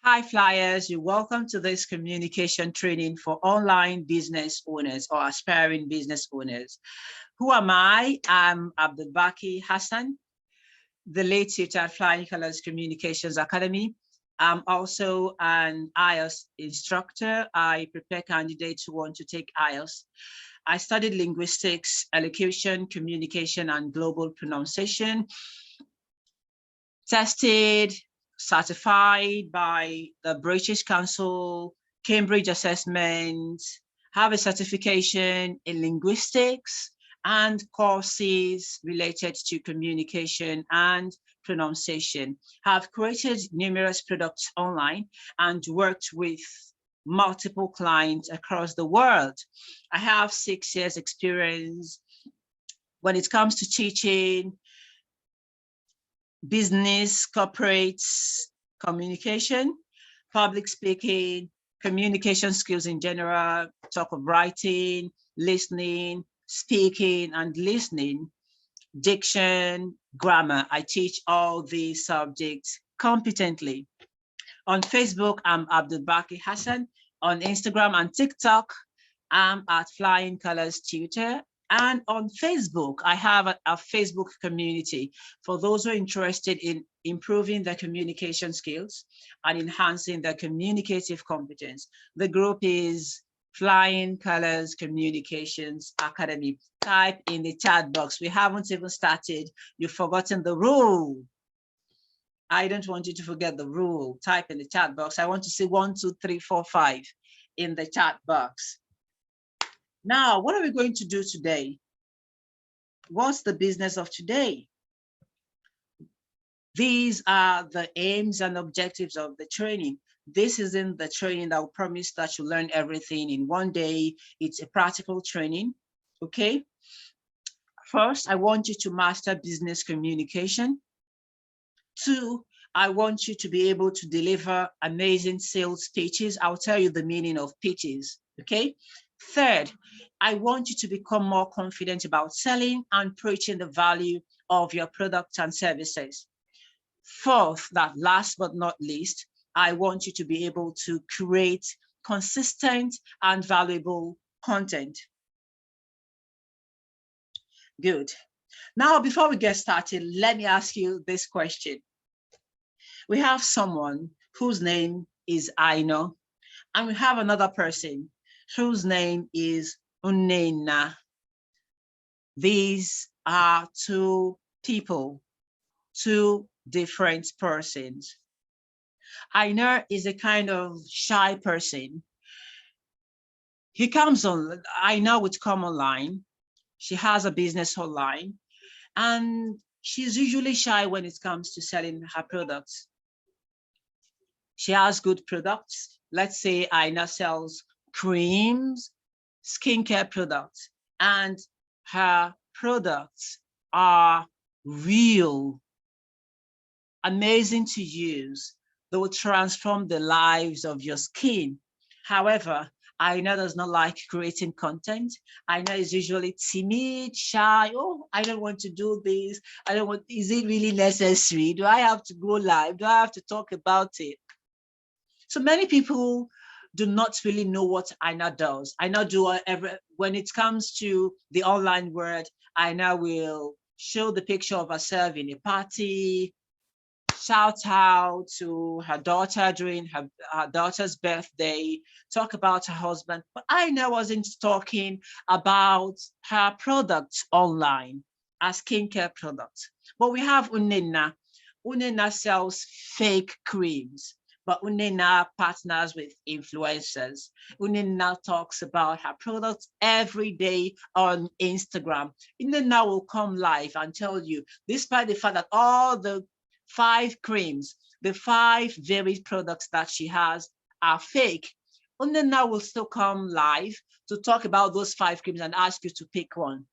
Hi Flyers, you're welcome to this communication training for online business owners or aspiring business owners. Who am I? I'm Abdulbaki Hassan, the late teacher at Flying Colors Communications Academy. I'm also an IELTS instructor. I prepare candidates who want to take IELTS. I studied linguistics, elocution, communication, and global pronunciation. Tested, certified by the British Council, Cambridge Assessment, have a certification in linguistics and courses related to communication and pronunciation. Have created numerous products online and worked with multiple clients across the world. I have 6 years experience when it comes to teaching business, corporates, communication, public speaking, communication skills in general, talk of writing, listening, speaking and listening, diction, grammar. I teach all these subjects competently. On Facebook, I'm Abdulbaki Hassan. On Instagram and TikTok, I'm at Flying Colors Tutor. And on Facebook, I have a Facebook community for those who are interested in improving their communication skills and enhancing their communicative competence. The group is Flying Colors Communications Academy. Type in the chat box. We haven't even started. You've forgotten the rule. I don't want you to forget the rule. Type in the chat box. I want to see 1, 2, 3, 4, 5 in the chat box. Now, what are we going to do today? What's the business of today? These are the aims and objectives of the training. This isn't the training that will promise that you learn everything in one day. It's a practical training, okay? First, I want you to master business communication. 2, I want you to be able to deliver amazing sales pitches. I'll tell you the meaning of pitches, okay? 3rd, I want you to become more confident about selling and preaching the value of your products and services. 4th, that last but not least, I want you to be able to create consistent and valuable content. Good. Now, before we get started, let me ask you this question. We have someone whose name is Aino, and we have another person whose name is Unena. These are 2 people, 2 different persons. Aina is a kind of shy person. He comes on, Aina would come online. She has a business online, and she's usually shy when it comes to selling her products. She has good products. Let's say Aina sells creams, skincare products, and her products are real, amazing to use. They will transform the lives of your skin. However, Aina does not like creating content. Aina is usually timid, shy. Oh, I don't want to do this. I don't want, is it really necessary? Do I have to go live? Do I have to talk about it? So many people do not really know what Aina does. Aina when it comes to the online world, Aina will show the picture of herself in a party, shout out to her daughter during her daughter's birthday, talk about her husband. But Aina wasn't talking about her products online, her skincare products. But we have Unena. Unena sells fake creams. But Unena partners with influencers. Unena talks about her products every day on Instagram. Unena will come live and tell you, despite the fact that all the 5 creams, the 5 varied products that she has are fake, Unena will still come live to talk about those 5 creams and ask you to pick one.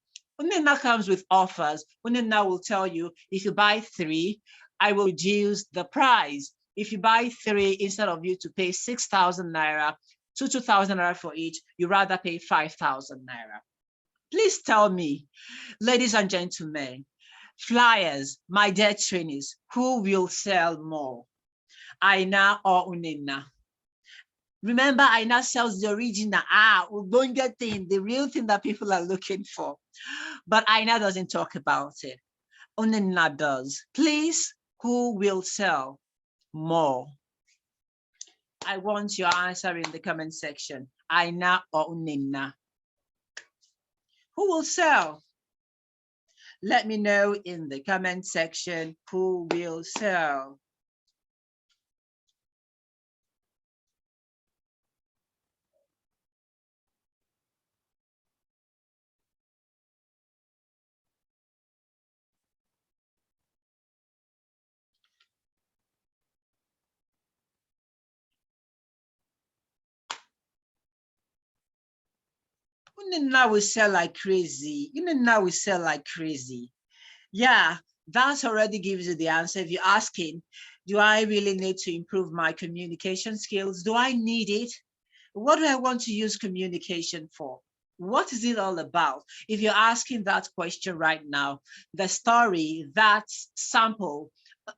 Unena comes with offers. Unena will tell you, if you buy 3, I will reduce the price. If you buy 3, instead of you to pay 6,000 naira to 2,000 naira for each, you rather pay 5,000 naira. Please tell me, ladies and gentlemen, Flyers, my dear trainees, who will sell more? Aina or Unina. Remember, Aina sells the original, we don't get the real thing that people are looking for. But Aina doesn't talk about it. Unina does. Please, who will sell more? I want your answer in the comment section. Aina or Unina? Who will sell? Let me know in the comment section who will sell. Now we sell like crazy. Now we sell like crazy. Yeah, that already gives you the answer. If you're asking, do I really need to improve my communication skills? Do I need it? What do I want to use communication for? What is it all about? If you're asking that question right now, the story, that sample,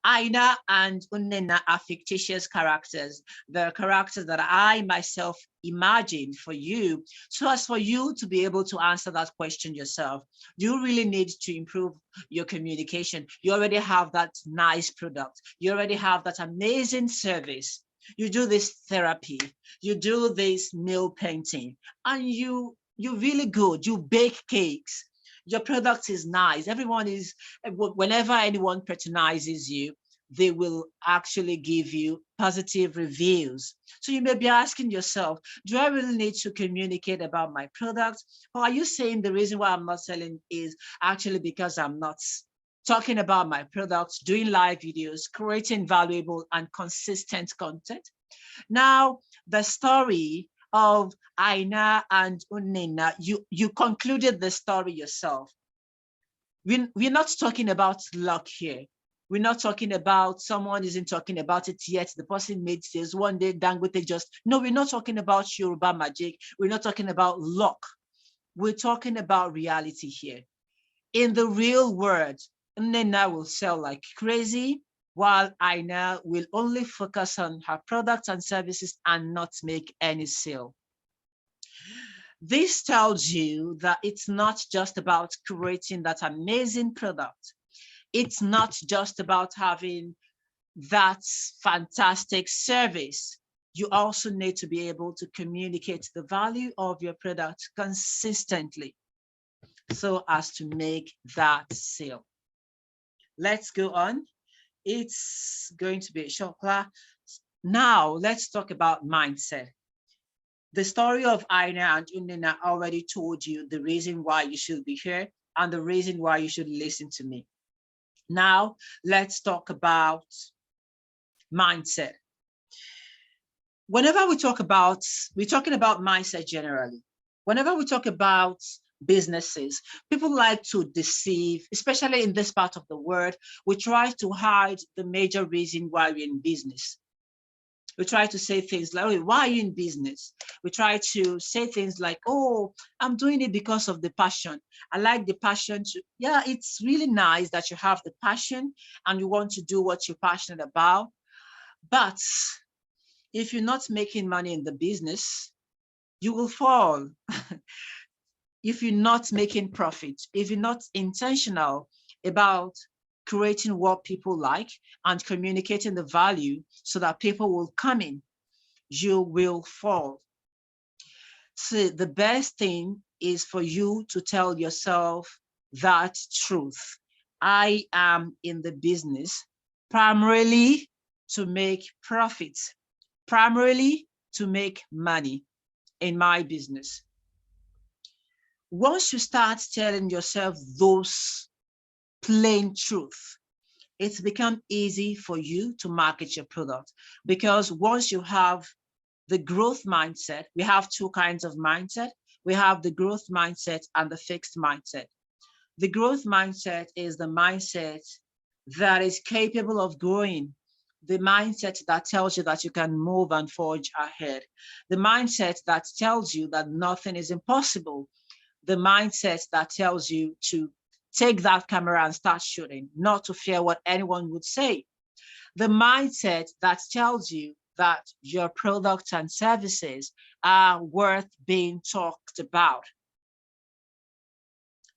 Aina and Unena are fictitious characters. They're characters that I myself imagined for you. So as for you to be able to answer that question yourself, you really need to improve your communication. You already have that nice product. You already have that amazing service. You do this therapy, you do this nail painting, and you're really good. You bake cakes. Your product is nice. Everyone is, whenever anyone patronizes you, they will actually give you positive reviews. So you may be asking yourself, do I really need to communicate about my product? Or are you saying the reason why I'm not selling is actually because I'm not talking about my products, doing live videos, creating valuable and consistent content? Now, the story of Aina and Unina, you concluded the story yourself. We're not talking about luck here. We're not talking about someone isn't talking about it yet. The person made sales one day, Dangote just, no, we're not talking about Yoruba magic. We're not talking about luck. We're talking about reality here. In the real world, Nena will sell like crazy, while Aina will only focus on her products and services and not make any sale. This tells you that it's not just about creating that amazing product. It's not just about having that fantastic service. You also need to be able to communicate the value of your product consistently so as to make that sale. Let's go on. It's going to be a short class. Now, let's talk about mindset. The story of Aina and Unina already told you the reason why you should be here and the reason why you should listen to me. Now, let's talk about mindset. Whenever we're talking about mindset generally. Whenever we talk about businesses, people like to deceive, especially in this part of the world. We try to hide the major reason why we're in business. We try to say things like, oh, why are you in business? We try to say things like, oh, I'm doing it because of the passion. I like the passion to, yeah, it's really nice that you have the passion and you want to do what you're passionate about. But if you're not making money in the business, you will fall. If you're not making profit, if you're not intentional about creating what people like and communicating the value so that people will come in, you will fall. So the best thing is for you to tell yourself that truth. I am in the business primarily to make profits, primarily to make money in my business. Once you start telling yourself those plain truth, it's become easy for you to market your product, because once you have the growth mindset, we have two kinds of mindset. We have the growth mindset and the fixed mindset. The growth mindset is the mindset that is capable of growing, the mindset that tells you that you can move and forge ahead, the mindset that tells you that nothing is impossible, the mindset that tells you to take that camera and start shooting, not to fear what anyone would say. The mindset that tells you that your products and services are worth being talked about.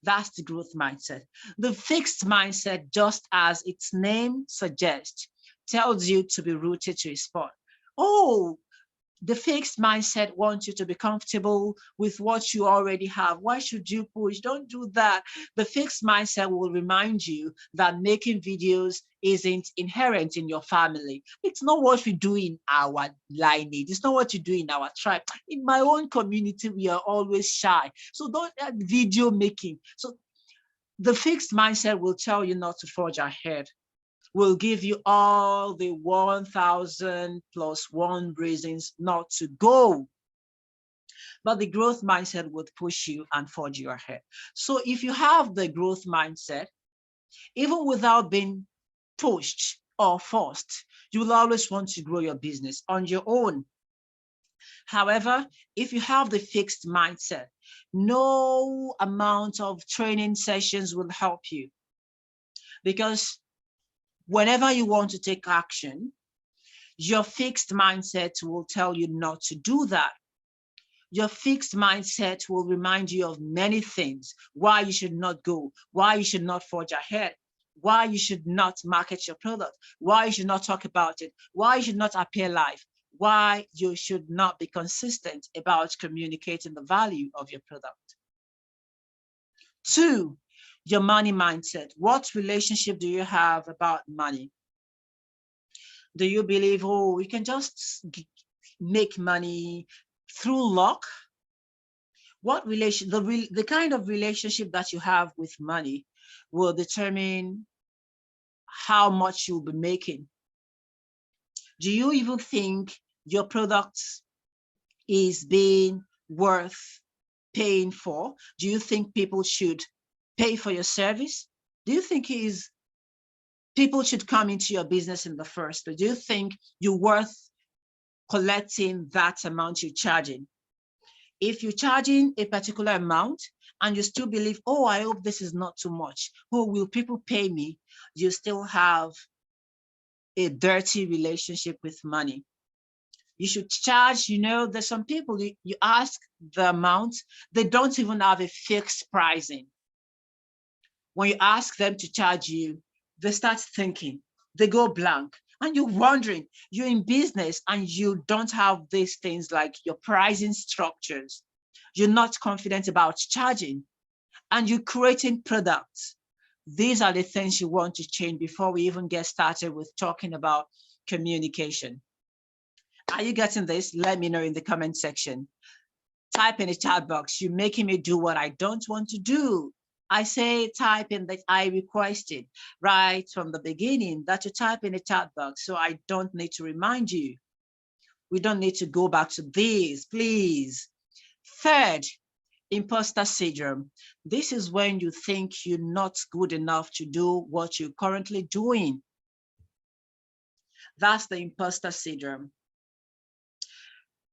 That's the growth mindset. The fixed mindset, just as its name suggests, tells you to be rooted to a spot. Oh, the fixed mindset wants you to be comfortable with what you already have. Why should you push? Don't do that. The fixed mindset will remind you that making videos isn't inherent in your family. It's not what we do in our lineage. It's not what you do in our tribe. In my own community, we are always shy. So don't video making. So the fixed mindset will tell you not to forge ahead, will give you all the 1,000 plus one reasons not to go. But the growth mindset would push you and forge you ahead. So if you have the growth mindset, even without being pushed or forced, you will always want to grow your business on your own. However, if you have the fixed mindset, no amount of training sessions will help you, because whenever you want to take action, your fixed mindset will tell you not to do that. Your fixed mindset will remind you of many things, why you should not go, why you should not forge ahead, why you should not market your product, why you should not talk about it, why you should not appear live, why you should not be consistent about communicating the value of your product. 2, your money mindset. What relationship do you have about money? Do you believe, oh, we can just make money through luck? What relation, the kind of relationship that you have with money will determine how much you'll be making. Do you even think your product is being worth paying for? Do you think people should pay for your service? Do you think people should come into your business in the first place? Do you think you're worth collecting that amount you're charging? If you're charging a particular amount and you still believe, oh, I hope this is not too much, oh, will people pay me? You still have a dirty relationship with money. You should charge, there's some people, you ask the amount, they don't even have a fixed pricing. When you ask them to charge you, they start thinking, they go blank. And you're wondering, you're in business and you don't have these things like your pricing structures. You're not confident about charging, and you're creating products. These are the things you want to change before we even get started with talking about communication. Are you getting this? Let me know in the comment section. Type in the chat box, you're making me do what I don't want to do. I say type in that I requested right from the beginning that you type in the chat box, so I don't need to remind you. We don't need to go back to this, please. 3rd, imposter syndrome. This is when you think you're not good enough to do what you're currently doing. That's the imposter syndrome.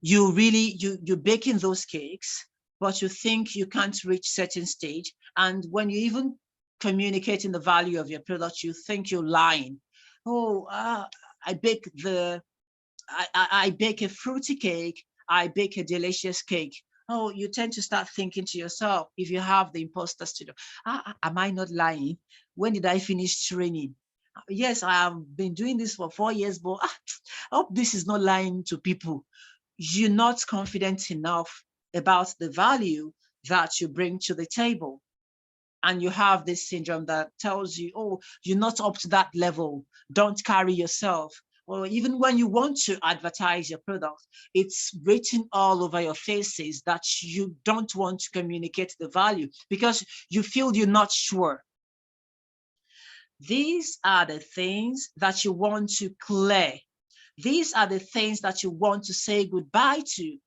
You're baking those cakes, but you think you can't reach certain stage. And when you even communicating the value of your product, you think you're lying. Oh, I bake a fruity cake. I bake a delicious cake. Oh, you tend to start thinking to yourself, if you have the imposter syndrome, am I not lying? When did I finish training? Yes, I have been doing this for 4 years, but I hope this is not lying to people. You're not confident enough about the value that you bring to the table. And you have this syndrome that tells you, oh, you're not up to that level. Don't carry yourself. Or even when you want to advertise your product, it's written all over your faces that you don't want to communicate the value because you feel you're not sure. These are the things that you want to clear. These are the things that you want to say goodbye to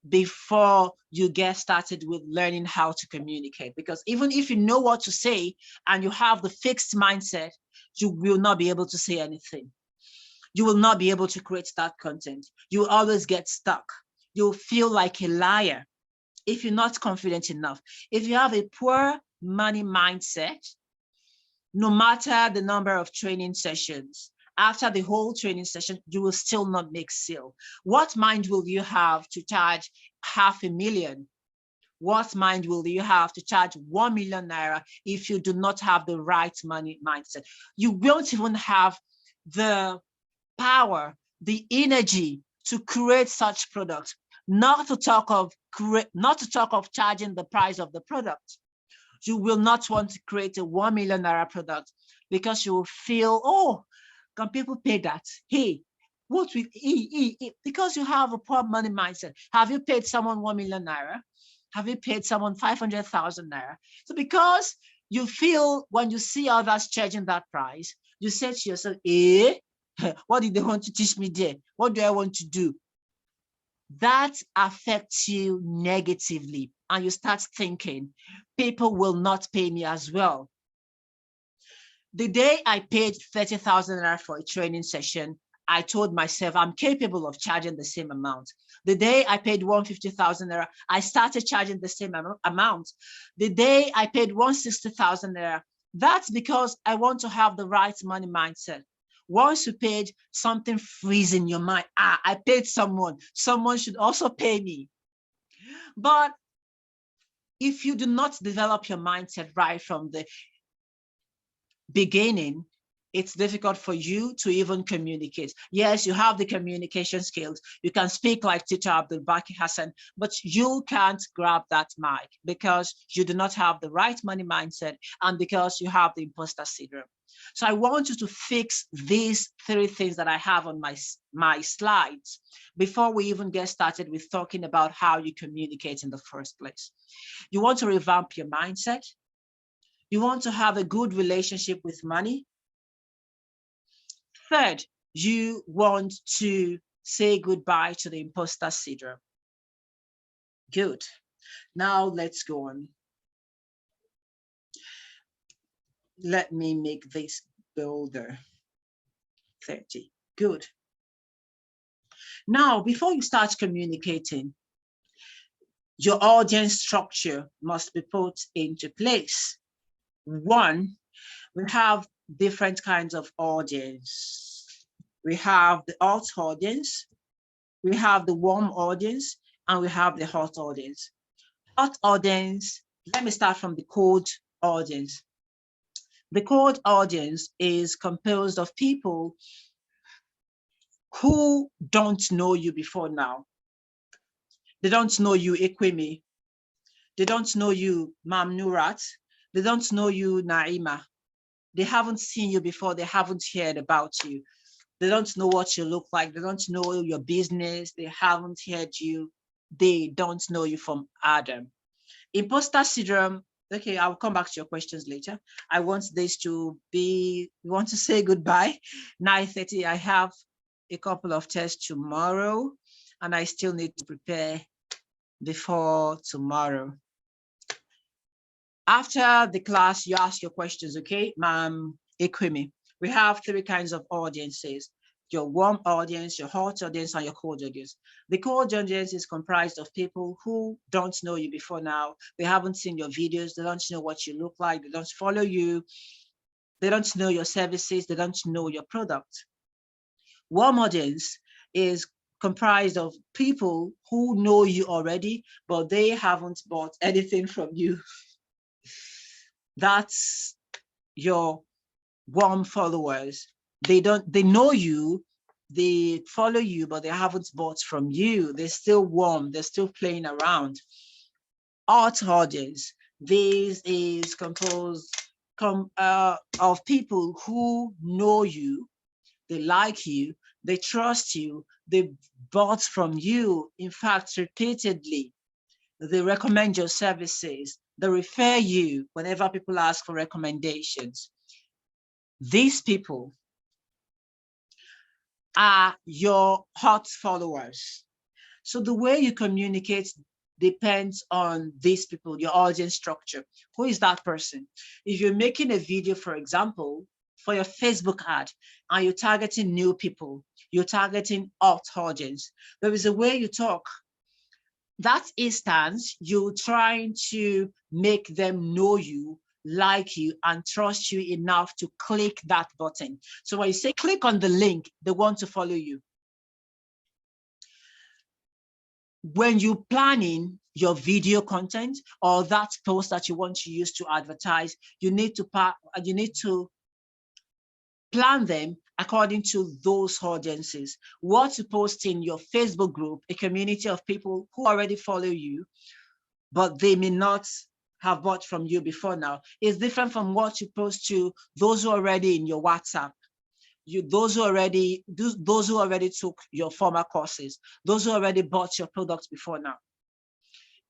before you get started with learning how to communicate. Because even if you know what to say and you have the fixed mindset, you will not be able to say anything. You will not be able to create that content. You will always get stuck. You'll feel like a liar if you're not confident enough. If you have a poor money mindset, no matter the number of training sessions After the whole training session, you will still not make sale. What mind will you have to charge 500,000? What mind will you have to charge 1 million naira if you do not have the right money mindset? You won't even have the power, the energy to create such products, not to talk of charging the price of the product. You will not want to create a 1 million naira product because you will feel, oh, can people pay that? Hey, what will because you have a poor money mindset. Have you paid someone 1 million naira? Have you paid someone 500,000 naira? So because you feel when you see others charging that price, you say to yourself, what did they want to teach me there? What do I want to do? That affects you negatively. And you start thinking, people will not pay me as well. The day I paid 30,000 naira for a training session, I told myself I'm capable of charging the same amount. The day I paid 150,000 naira, I started charging the same amount. The day I paid 160,000 naira, that's because I want to have the right money mindset. Once you paid, something frees in your mind. I paid someone should also pay me. But if you do not develop your mindset right from the beginning, it's difficult for you to even communicate. Yes, you have the communication skills. You can speak like Teacher Abdul Baki Hassan, but you can't grab that mic because you do not have the right money mindset and because you have the imposter syndrome. So I want you to fix these 3 things that I have on my slides before we even get started with talking about how you communicate in the first place. You want to revamp your mindset. You want to have a good relationship with money. Third, you want to say goodbye to the imposter syndrome. Good. Now let's go on. Let me make this bolder. 30. Good. Now, before you start communicating, your audience structure must be put into place. 1, we have different kinds of audience. We have the hot audience, we have the warm audience, and we have the hot audience. Hot audience, let me start from the cold audience. The cold audience is composed of people who don't know you before now. They don't know you, Ekwemi. They don't know you, Mam Nurat. They don't know you, Naima. They haven't seen you before. They haven't heard about you. They don't know what you look like. They don't know your business. They haven't heard you. They don't know you from Adam. Imposter syndrome. Okay, I'll come back to your questions later. I want this to be, we want to say goodbye. 9:30, I have a couple of tests tomorrow, and I still need to prepare before tomorrow. After the class, you ask your questions, okay, Ma'am Ekwemi? We have 3 kinds of audiences: your warm audience, your hot audience, and your cold audience. The cold audience is comprised of people who don't know you before now. They haven't seen your videos. They don't know what you look like. They don't follow you. They don't know your services. They don't know your product. Warm audience is comprised of people who know you already, but they haven't bought anything from you. That's your warm followers. They know you, they follow you, but they haven't bought from you. They're still warm, they're still playing around. Hot audience, this is composed of people who know you, they like you, they trust you, they bought from you, in fact, repeatedly. They recommend your services, they refer you whenever people ask for recommendations. These people are your hot followers. So the way you communicate depends on these people, your audience structure. Who is that person? If you're making a video, for example, for your Facebook ad, and you're targeting new people, you're targeting hot audience, there is a way you talk. That instance, you're trying to make them know you like you and trust you enough to click that button. So when you say click on the link, they want to follow you. When you're planning your video content or that post that you want to use to advertise, you need to plan them according to those audiences. What to post in your Facebook group, a community of people who already follow you, but they may not have bought from you before now, is different from what you post to those who are already in your WhatsApp. Those who already took your former courses, those who already bought your products before now.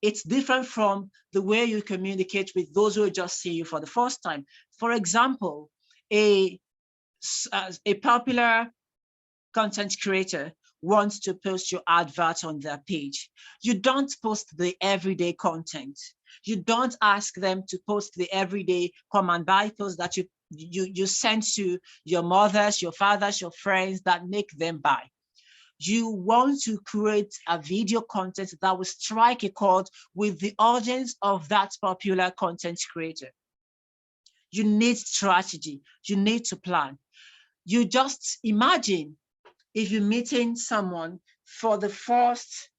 It's different from the way you communicate with those who just see you for the first time. For example, a popular content creator wants to post your advert on their page. You don't post the everyday content. You don't ask them to post the everyday come and buy posts that you send to your mothers, your fathers, your friends that make them buy. You want to create a video content that will strike a chord with the audience of that popular content creator. You need strategy. You need to plan. You just imagine if you're meeting someone for the first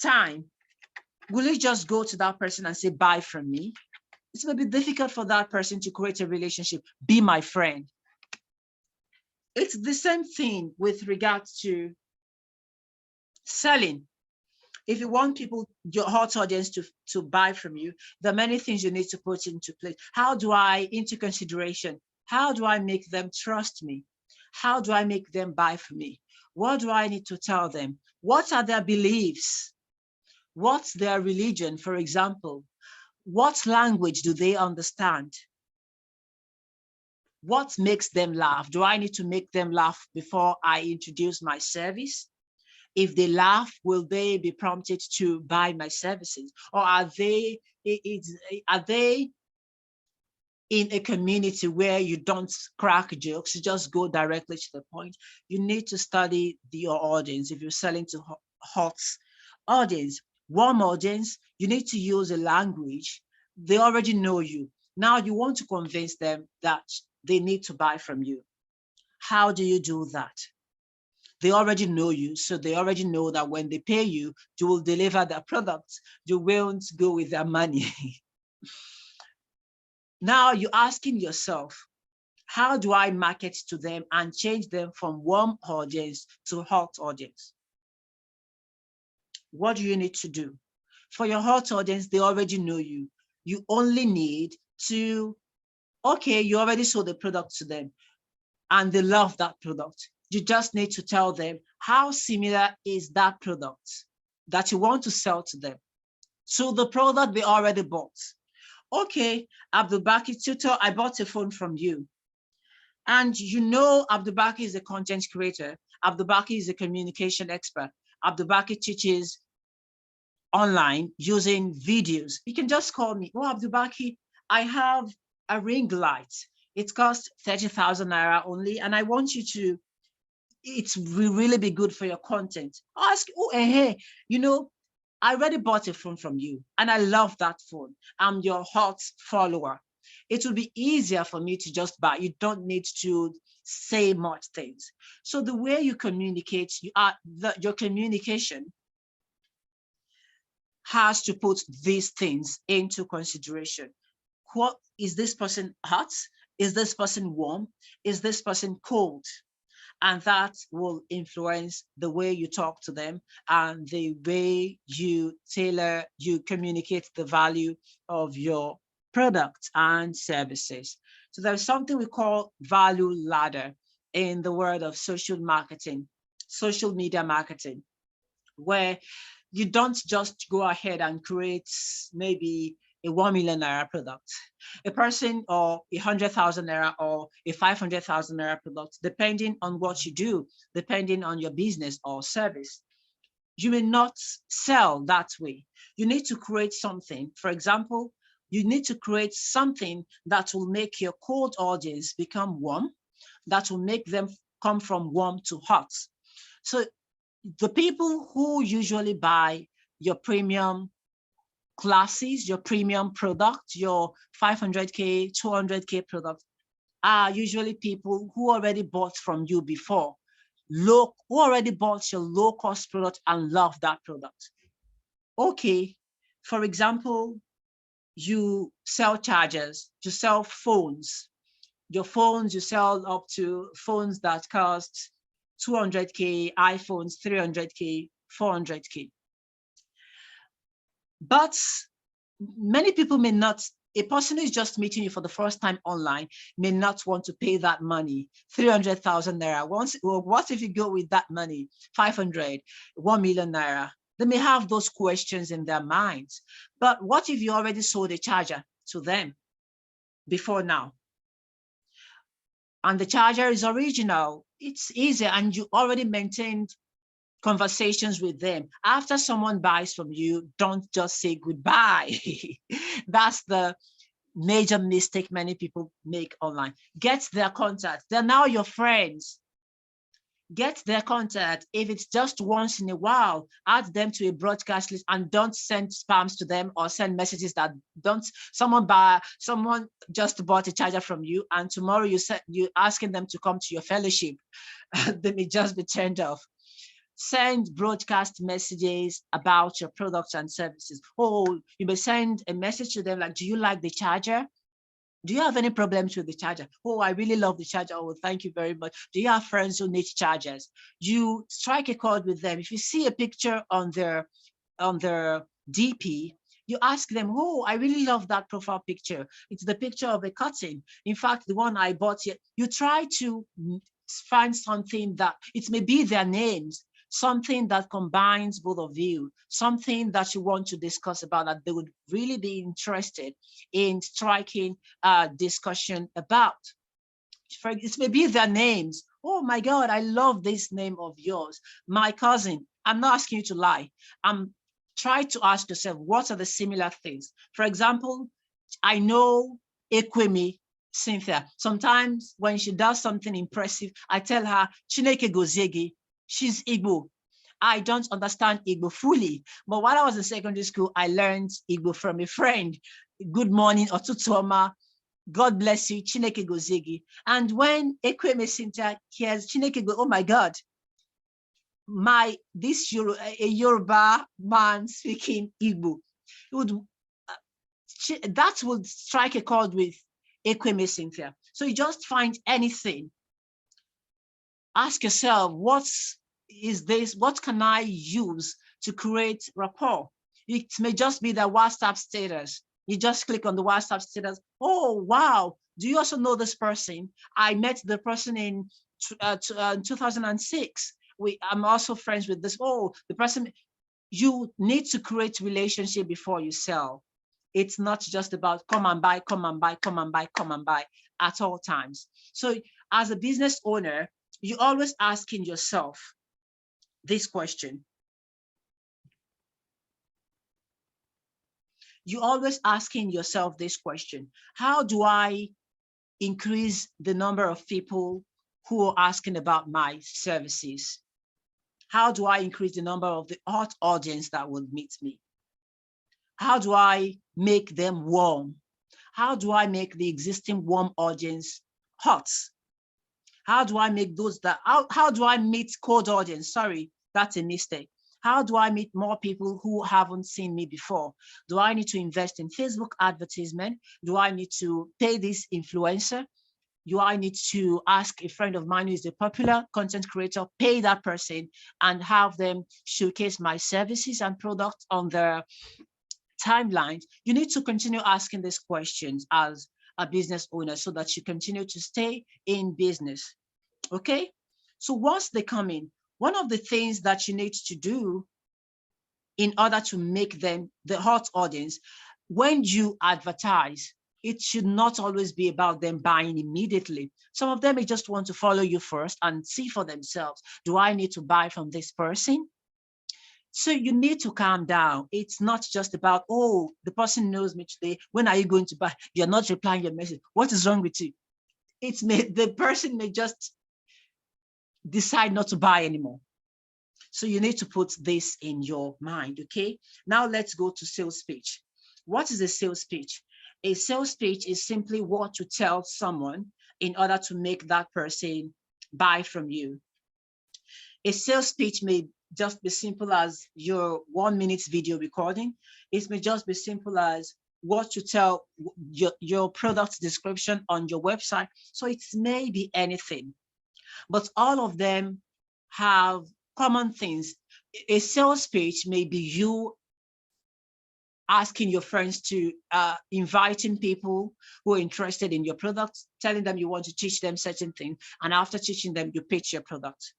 time, will you just go to that person and say, buy from me? It's going to be difficult for that person to create a relationship. Be my friend. It's the same thing with regards to selling. If you want people, your hot audience to buy from you, there are many things you need to put into place. Into consideration, how do I make them trust me? How do I make them buy from me? What do I need to tell them? What are their beliefs? What's their religion, for example? What language do they understand? What makes them laugh? Do I need to make them laugh before I introduce my service? If they laugh, will they be prompted to buy my services? Or are they in a community where you don't crack jokes, you just go directly to the point? You need to study your audience. If you're selling to hot audience, warm audience, you need to use a language. They already know you. Now you want to convince them that they need to buy from you. How do you do that? They already know you, so they already know that when they pay you, you will deliver their products. You won't go with their money. Now you're asking yourself, how do I market to them and change them from warm audience to hot audience? What do you need to do? For your hot audience, they already know you. You only need to, okay, you already sold the product to them and they love that product. You just need to tell them how similar is that product that you want to sell to them. So the product they already bought. Okay, Abdulbaki Tutor, I bought a phone from you. And you know Abdulbaki is a content creator. Abdulbaki is a communication expert. Abdulbaki teaches online using videos. You can just call me. Oh, Abdulbaki, I have a ring light. It costs 30,000 naira only. And I want you to, it's really be good for your content. Ask, oh, hey, you know, I already bought a phone from you and I love that phone. I'm your hot follower. It will be easier for me to just buy. You don't need to say much things. So the way you communicate, your communication has to put these things into consideration. What is this person hot? Is this person warm? Is this person cold? And that will influence the way you talk to them and the way you communicate the value of your products and services. So there's something we call value ladder in the world of social marketing, social media marketing, where you don't just go ahead and create maybe a 1 million naira product. A person or 100,000 naira or a 500,000 naira product, depending on what you do, depending on your business or service, you may not sell that way. You need to create something. For example, you need to create something that will make your cold audience become warm, that will make them come from warm to hot. So the people who usually buy your premium classes, your premium product, your 500K, 200K product are usually people who already bought from you before, who already bought your low-cost product and love that product. Okay, for example, you sell chargers, you sell phones. Your phones, you sell up to phones that cost 200K, iPhones 300K, 400K. But many people may not, a person who is just meeting you for the first time online may not want to pay that money, 300,000 naira. What if you go with that money, 500, 1 million naira? They may have those questions in their minds. But what if you already sold a charger to them before now? And the charger is original, it's easy, and you already maintained conversations with them. After someone buys from you, don't just say goodbye. That's the major mistake many people make online. Get their contact. They're now your friends. Get their contact. If it's just once in a while, add them to a broadcast list and don't send spams to them or send messages that don't. Someone just bought a charger from you and tomorrow you're asking them to come to your fellowship. They may just be turned off. Send broadcast messages about your products and services. Oh, you may send a message to them like, do you like the charger? Do you have any problems with the charger? Oh, I really love the charger. Oh, thank you very much. Do you have friends who need chargers? You strike a chord with them. If you see a picture on their DP, you ask them, oh, I really love that profile picture. It's the picture of a curtain. In fact, the one I bought here, you try to find something that, it may be their names, something that combines both of you, something that you want to discuss about that they would really be interested in striking a discussion about. It may be their names. Oh my God, I love this name of yours. My cousin. I'm not asking you to lie. I'm trying to ask yourself, what are the similar things? For example, I know Ekwemi Cynthia. Sometimes when she does something impressive, I tell her, Chineke Gozegi. She's Igbo. I don't understand Igbo fully, but while I was in secondary school, I learned Igbo from a friend. Good morning, Otutuoma. God bless you, Chineke Gozegi. And when Ekweme Cynthia hears Chineke go, oh my God, a Yoruba man speaking Igbo, that would strike a chord with Ekweme Cynthia. So you just find anything. Ask yourself, what can I use to create rapport? It may just be the WhatsApp status. You just click on the WhatsApp status. Oh, wow. Do you also know this person? I met the person in 2006. I'm also friends with this. Oh, the person. You need to create relationship before you sell. It's not just about come and buy, come and buy, come and buy, come and buy at all times. So as a business owner, you're always asking yourself this question. You're always asking yourself this question. How do I increase the number of people who are asking about my services? How do I increase the number of the hot audience that will meet me? How do I make them warm? How do I make the existing warm audience hot? How do I make those that, how do I meet cold audience? Sorry, that's a mistake. How do I meet more people who haven't seen me before? Do I need to invest in Facebook advertisement? Do I need to pay this influencer? Do I need to ask a friend of mine who is a popular content creator, pay that person and have them showcase my services and products on their timelines? You need to continue asking these questions as a business owner so that you continue to stay in business. Okay, so once they come in, one of the things that you need to do in order to make them the hot audience, when you advertise, it should not always be about them buying immediately. Some of them may just want to follow you first and see for themselves. Do I need to buy from this person? So you need to calm down. It's not just about, oh, the person knows me today. When are you going to buy? You're not replying your message. What is wrong with you? The person may just decide not to buy anymore. So you need to put this in your mind, okay? Now let's go to sales pitch. What is a sales pitch? A sales pitch is simply what you tell someone in order to make that person buy from you. A sales pitch may just be simple as your 1 minute video recording. It may just be simple as what you tell your product description on your website. So it may be anything, but all of them have common things. A sales pitch may be you asking your friends to inviting people who are interested in your product, telling them you want to teach them certain things, and after teaching them, you pitch your product.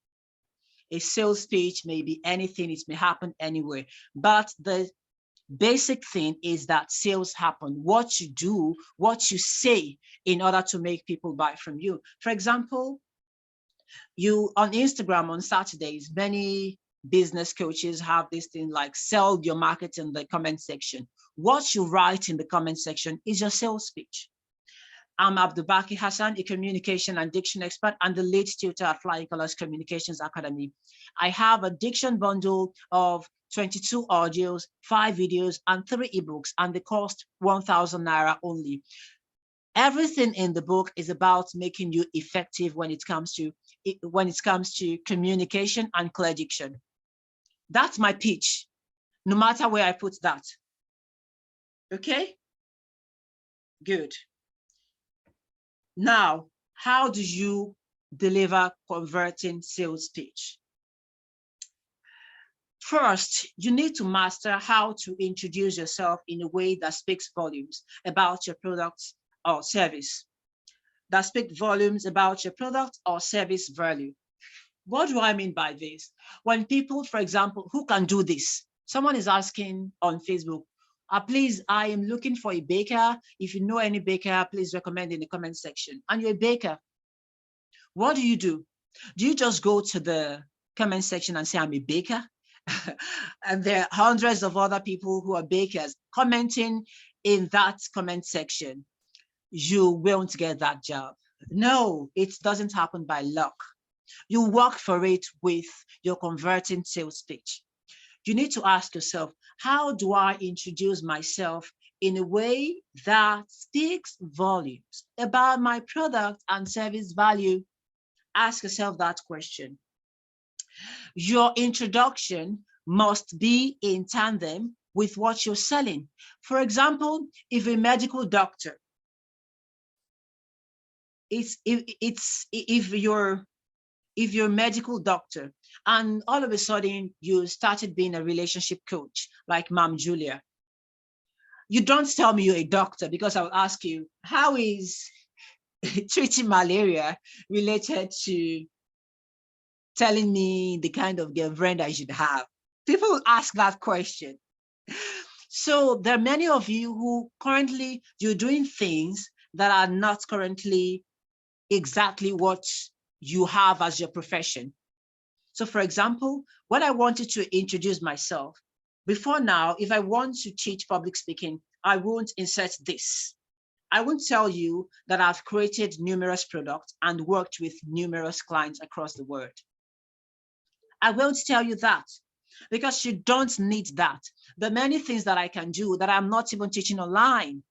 A sales pitch may be anything, it may happen anywhere, but the basic thing is that sales happen. What you do, what you say in order to make people buy from you. For example, you on Instagram on Saturdays, many business coaches have this thing like sell your market in the comment section. What you write in the comment section is your sales speech. I'm Abdubaki Hassan, a communication and diction expert and the lead tutor at Flying Colors Communications Academy. I have a diction bundle of 22 audios, 5 videos, and 3 ebooks, and they cost 1,000 Naira only. Everything in the book is about making you effective when it comes to communication and clear diction. That's my pitch, no matter where I put that. Okay? Good. Now, how do you deliver converting sales pitch? First, you need to master how to introduce yourself in a way that speaks volumes about your product or service. That speak volumes about your product or service value. What do I mean by this? When people, for example, who can do this? Someone is asking on Facebook, please, I am looking for a baker. If you know any baker, please recommend in the comment section. And you're a baker. What do? Do you just go to the comment section and say, I'm a baker? And there are hundreds of other people who are bakers commenting in that comment section. You won't get that job. No, it doesn't happen by luck. You work for it with your converting sales pitch. You need to ask yourself, how do I introduce myself in a way that speaks volumes about my product and service value? Ask yourself that question. Your introduction must be in tandem with what you're selling. For example, if a medical doctor, if you're a medical doctor and all of a sudden you started being a relationship coach like Mom Julia, you don't tell me you're a doctor, because I'll ask you, how is treating malaria related to telling me the kind of girlfriend I should have? People ask that question. So there are many of you who currently you're doing things that are not currently exactly what you have as your profession. So for example, when I wanted to introduce myself, before now, if I want to teach public speaking, I won't insert this. I won't tell you that I've created numerous products and worked with numerous clients across the world. I won't tell you that because you don't need that. There are many things that I can do that I'm not even teaching online.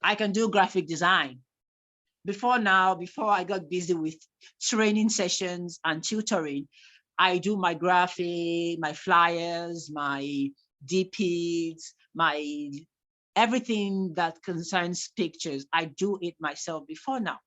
I can do graphic design. Before I got busy with training sessions and tutoring, I do my graphic, my flyers, my DPs, my everything that concerns pictures. I do it myself before now.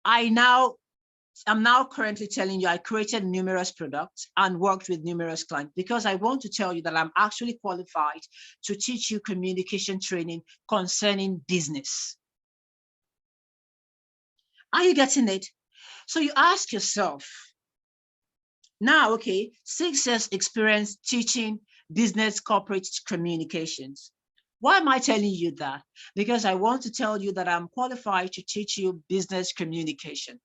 I'm now currently telling you I created numerous products and worked with numerous clients because I want to tell you that I'm actually qualified to teach you communication training concerning business. Are you getting it? So you ask yourself, now, okay, 6 years experience teaching business corporate communications. Why am I telling you that? Because I want to tell you that I'm qualified to teach you business communication.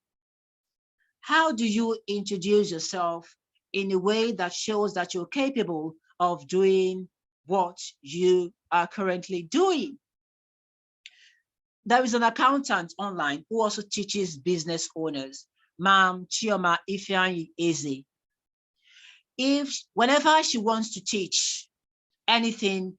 How do you introduce yourself in a way that shows that you're capable of doing what you are currently doing? There is an accountant online who also teaches business owners, Ma'am Chioma Ifeanyi Eze. Whenever she wants to teach anything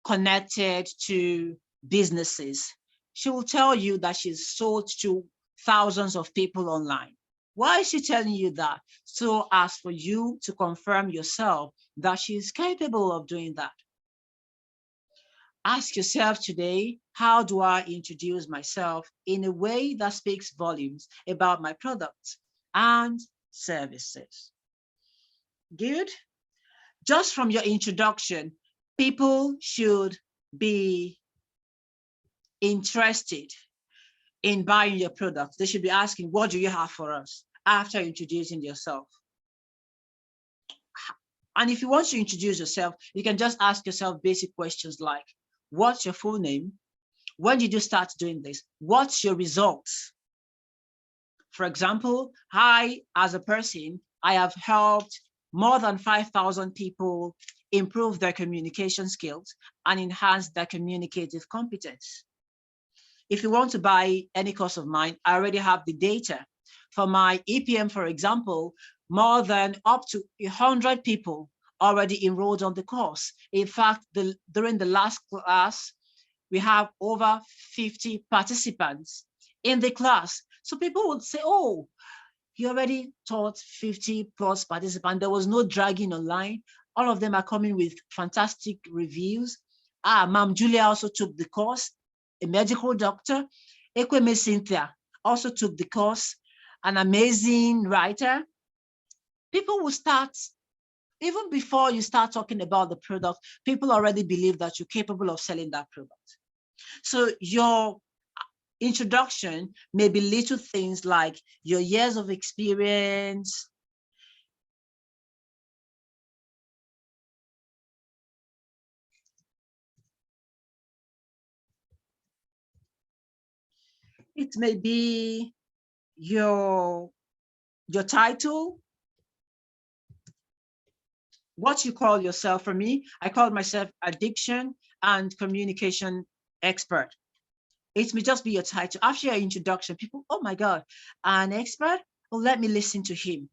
connected to businesses. She will tell you that she's sold to thousands of people online. Why is she telling you that? So as for you to confirm yourself that she's capable of doing that. Ask yourself today, how do I introduce myself in a way that speaks volumes about my products and services? Good. Just from your introduction, people should be interested in buying your products. They should be asking, what do you have for us, after introducing yourself? And if you want to introduce yourself, you can just ask yourself basic questions like, what's your full name? When did you start doing this? What's your results? For example, I, as a person, I have helped more than 5,000 people improve their communication skills and enhance their communicative competence. If you want to buy any course of mine, I already have the data. For my EPM, for example, more than up to 100 people already enrolled on the course. In fact, during the last class, we have over 50 participants in the class. So people would say, oh, you already taught 50 plus participants. There was no dragging online. All of them are coming with fantastic reviews. Ma'am Julia also took the course, a medical doctor. Ekweme Cynthia also took the course, an amazing writer. People will start, even before you start talking about the product, people already believe that you're capable of selling that product. So your introduction may be little things like your years of experience, it may be your title, what you call yourself. For me, I call myself addiction and communication expert. It may just be your title. After your introduction, people, oh my God, an expert? Well, let me listen to him.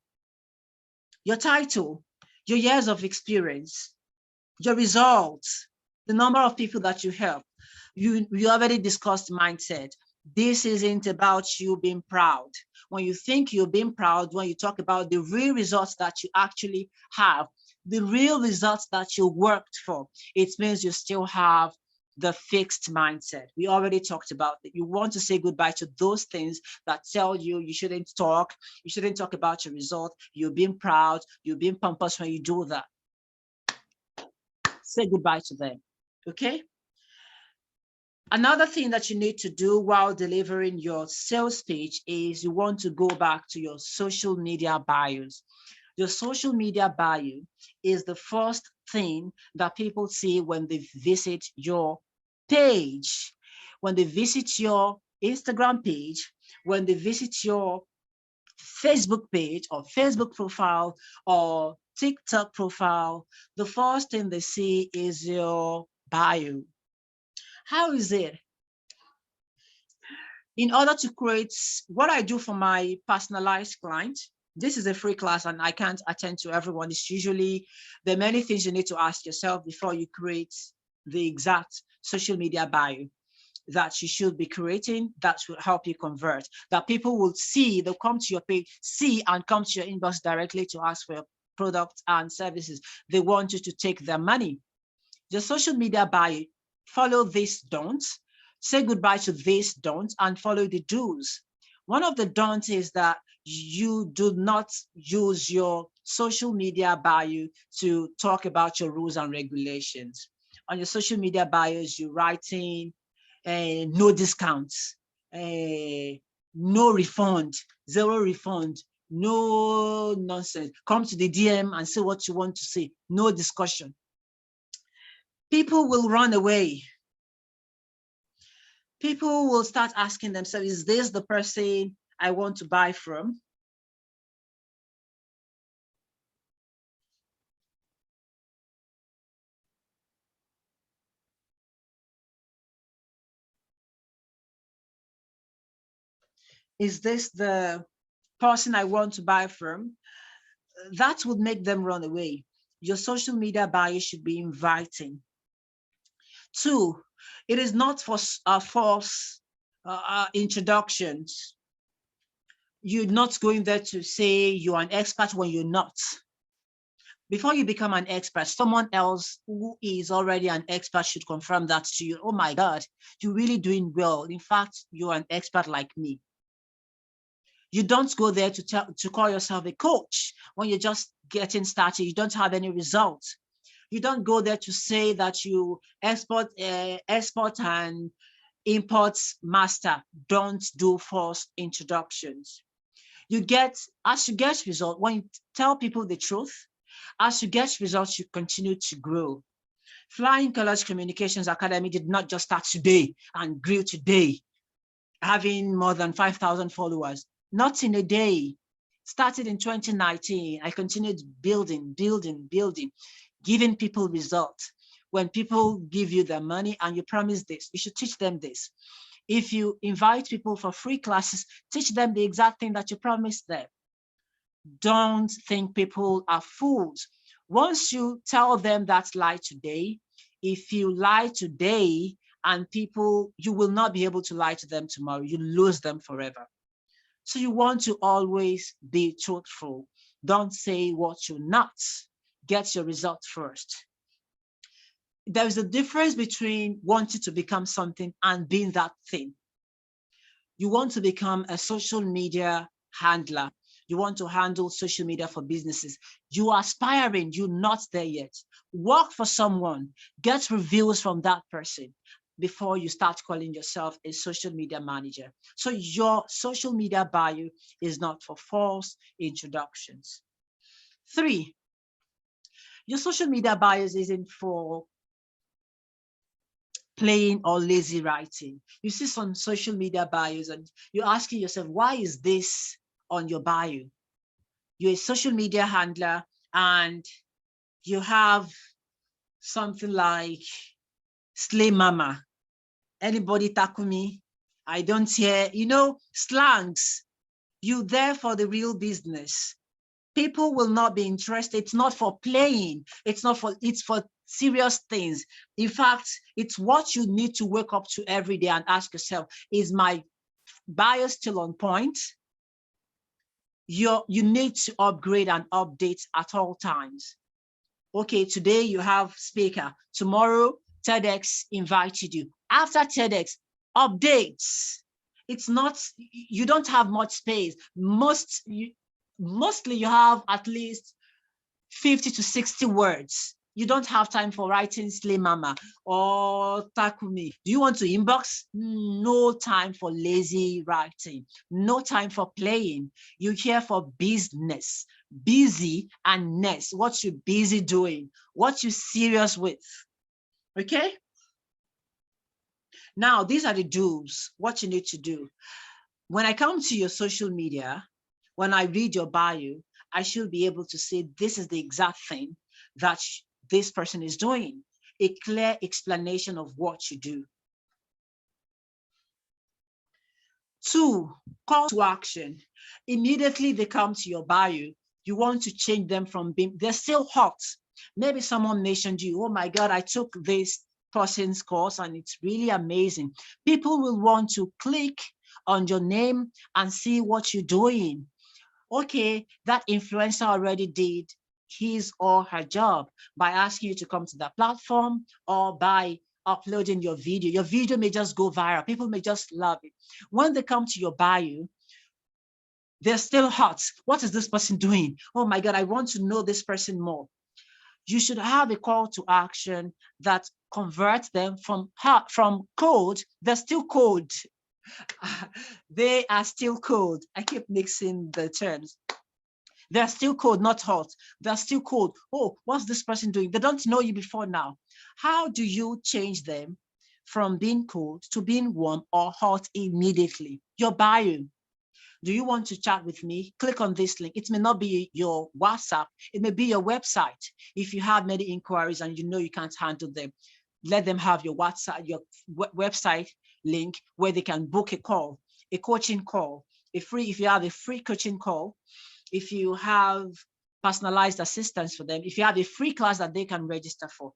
Your title, your years of experience, your results, the number of people that you help. You already discussed mindset. This isn't about you being proud. When you think you're being proud, when you talk about the real results that you actually have, the real results that you worked for, it means you still have the fixed mindset. We already talked about that. You want to say goodbye to those things that tell you you shouldn't talk about your result, you're being proud, you're being pompous when you do that. Say goodbye to them, okay? Another thing that you need to do while delivering your sales speech is you want to go back to your social media bios. Your social media bio is the first thing that people see when they visit your page. When they visit your Instagram page, when they visit your Facebook page or Facebook profile or TikTok profile, the first thing they see is your bio. How is it? In order to create what I do for my personalized client, this is a free class and I can't attend to everyone. It's usually, there are many things you need to ask yourself before you create the exact social media bio that you should be creating that will help you convert, that people will see, they'll come to your page, see and come to your inbox directly to ask for your products and services. They want you to take their money. The social media bio, follow these don'ts, say goodbye to these don'ts and follow the do's. One of the don'ts is that you do not use your social media bio to talk about your rules and regulations. On your social media bios, you're writing no discounts, no refund, zero refund, no nonsense. Come to the DM and say what you want to say, no discussion. People will run away. People will start asking themselves, is this the person I want to buy from? Is this the person I want to buy from? That would make them run away. Your social media bio should be inviting. 2, it is not for false introductions. You're not going there to say you're an expert when you're not. Before you become an expert, someone else who is already an expert should confirm that to you. Oh my God, you're really doing well. In fact, you're an expert like me. You don't go there to call yourself a coach when you're just getting started. You don't have any results. You don't go there to say that you export and imports master. Don't do false introductions. As you get results, when you tell people the truth, as you get results, you continue to grow. Flying Colors Communications Academy did not just start today and grew today, having more than 5,000 followers. Not in a day. Started in 2019. I continued building, giving people results. When people give you their money and you promise this, you should teach them this. If you invite people for free classes, teach them the exact thing that you promised them. Don't think people are fools. Once you tell them that lie today, if you lie today and people, you will not be able to lie to them tomorrow. You lose them forever. So you want to always be truthful. Don't say what you're not. Get your results first. There's a difference between wanting to become something and being that thing. You want to become a social media handler. You want to handle social media for businesses. You are aspiring, you're not there yet. Work for someone, get reviews from that person before you start calling yourself a social media manager. So your social media bio is not for false introductions. 3, your social media bios isn't for plain or lazy writing. You see some social media bios and you're asking yourself, why is this on your bio? You're a social media handler and you have something like Slay Mama. Anybody tackle me? I don't hear, slangs. You there for the real business. People will not be interested. It's not for playing. It's for serious things. In fact, it's what you need to wake up to every day and ask yourself, is my bio still on point? You need to upgrade and update at all times. Okay, today you have speaker. Tomorrow, TEDx invited you. After TEDx, updates. It's not, you don't have much space. Mostly you have at least 50 to 60 words. You don't have time for writing Slay Mama or Takumi. Do you want to inbox? No time for lazy writing. No time for playing. You're here for business. Busy and ness. What you busy doing? What you serious with? Okay? Now, these are the do's. What you need to do. When I come to your social media, when I read your bio, I should be able to say, this is the exact thing that this person is doing. A clear explanation of what you do. 2, call to action. Immediately they come to your bio, you want to change them from being, they're still hot. Maybe someone mentioned you, oh my God, I took this person's course and it's really amazing. People will want to click on your name and see what you're doing. Okay, that influencer already did his or her job by asking you to come to that platform or by uploading your video. Your video may just go viral. People may just love it. When they come to your bio, they're still hot. What is this person doing? Oh my God, I want to know this person more. You should have a call to action that converts them from cold. They're still cold. They are still cold. I keep mixing the terms. They're still cold, not hot. They're still cold. Oh, what's this person doing? They don't know you before now. How do you change them from being cold to being warm or hot immediately? Your bio. Do you want to chat with me? Click on this link. It may not be your WhatsApp. It may be your website. If you have many inquiries and you know you can't handle them, let them have your WhatsApp, your website link where they can book a call, a coaching call, if you have a free coaching call. If you have personalized assistance for them. If you have a free class that they can register for,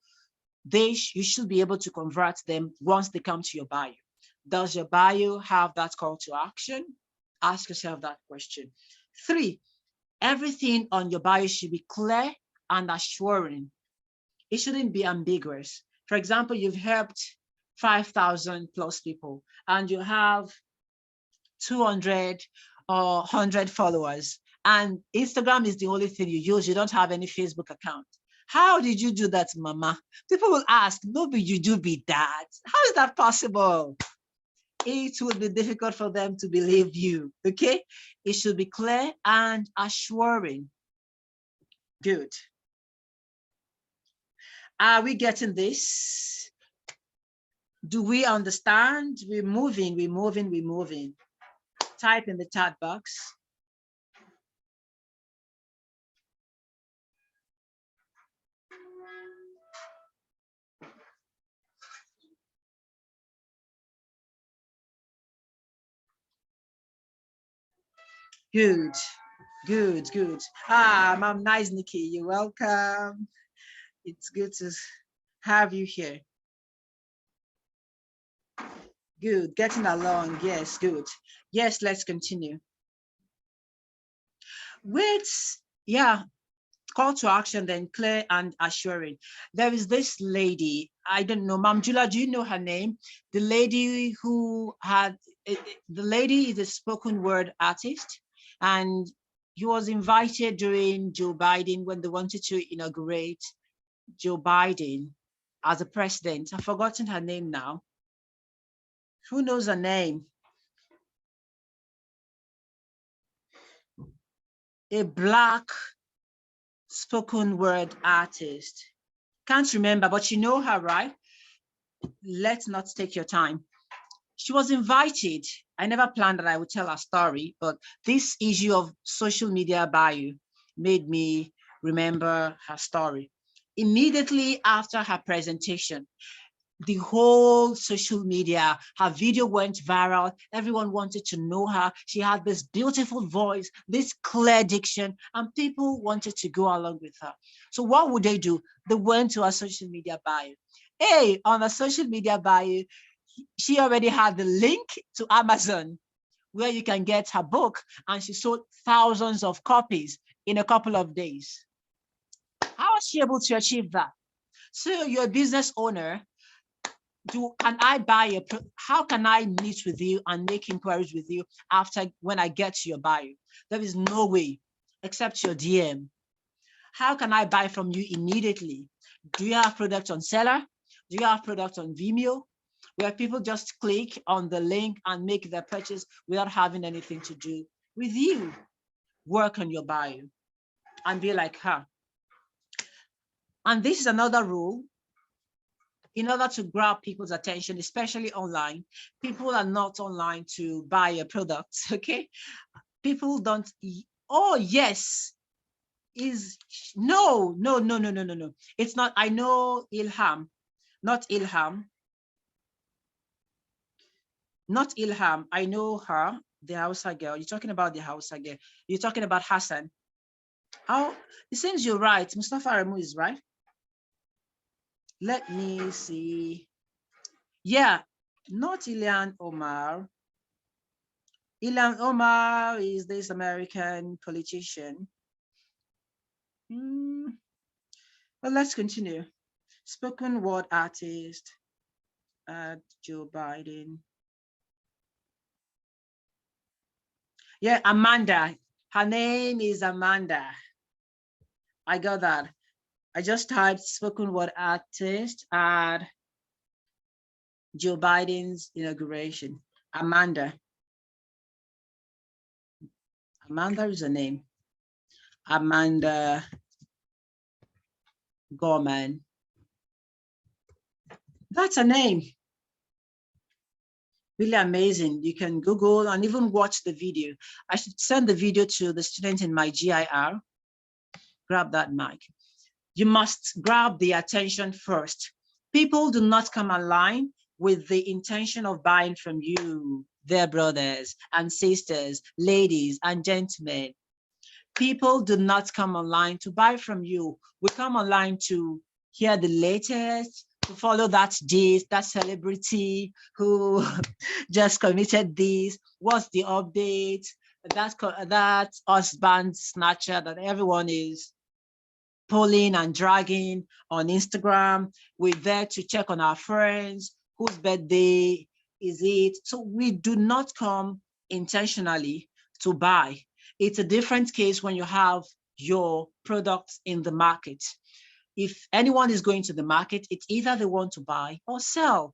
you should be able to convert them once they come to your bio. Does your bio have that call to action? Ask yourself that question. 3, everything on your bio should be clear and assuring. It shouldn't be ambiguous. For example, you've helped 5,000 plus people and you have 200 or 100 followers, and Instagram is the only thing you use. You don't have any Facebook account. How did you do that, Mama? People will ask, no, but you do be that. How is that possible? It will be difficult for them to believe you, okay? It should be clear and assuring. Good. Are we getting this? Do we understand? We're moving, we're moving, we're moving. Type in the chat box. Good, good, good. Mom, nice, Nikki. You're welcome. It's good to have you here. Good, getting along. Yes, good. Yes, let's continue. Call to action, then clear and assuring. There is this lady, I don't know, Ma'am Jula, do you know her name? The lady who had, the lady is a spoken word artist, and he was invited during Joe Biden when they wanted to inaugurate Joe Biden as a president. I've forgotten her name now. Who knows her name? A Black spoken word artist. Can't remember, but you know her, right? Let's not take your time. She was invited. I never planned that I would tell her story, but this issue of social media bio made me remember her story. Immediately after her presentation, the whole social media, her video went viral. Everyone wanted to know her. She had this beautiful voice, this clear diction, and people wanted to go along with her. So what would they do? They went to her social media bio. Hey, on the social media bio, she already had the link to Amazon where you can get her book, and she sold thousands of copies in a couple of days. How was she able to achieve that? So you're a business owner. How can I meet with you and make inquiries with you when I get to your bio? There is no way except your DM. How can I buy from you immediately? Do you have products on Seller? Do you have products on Vimeo, where people just click on the link and make their purchase without having anything to do with you? Work on your bio and be like her. And this is another rule. In order to grab people's attention, especially online, people are not online to buy a product, okay? People don't, oh yes, no. It's not, I know Ilham, not Ilham. I know her, the Hausa girl. You're talking about the Hausa girl. You're talking about Hassan. Oh, it seems you're right. Mustafa Ramu is right. Let me see. Yeah, not Ilhan Omar. Ilhan Omar is this American politician. Well, let's continue. Spoken word artist at Joe Biden. Yeah, Amanda. Her name is Amanda. I got that. I just typed spoken word artist at Joe Biden's inauguration. Amanda. Amanda is a name. Amanda Gorman. That's a name. Really amazing. You can Google and even watch the video. I should send the video to the student in my GIR. Grab that mic. You must grab the attention first. People do not come online with the intention of buying from you, their brothers and sisters, ladies and gentlemen. People do not come online to buy from you. We come online to hear the latest, to follow that gist, that celebrity who just committed this. What's the update? That husband snatcher that everyone is pulling and dragging on Instagram. We're there to check on our friends, whose birthday is it. So we do not come intentionally to buy. It's a different case when you have your products in the market. If anyone is going to the market, it's either they want to buy or sell,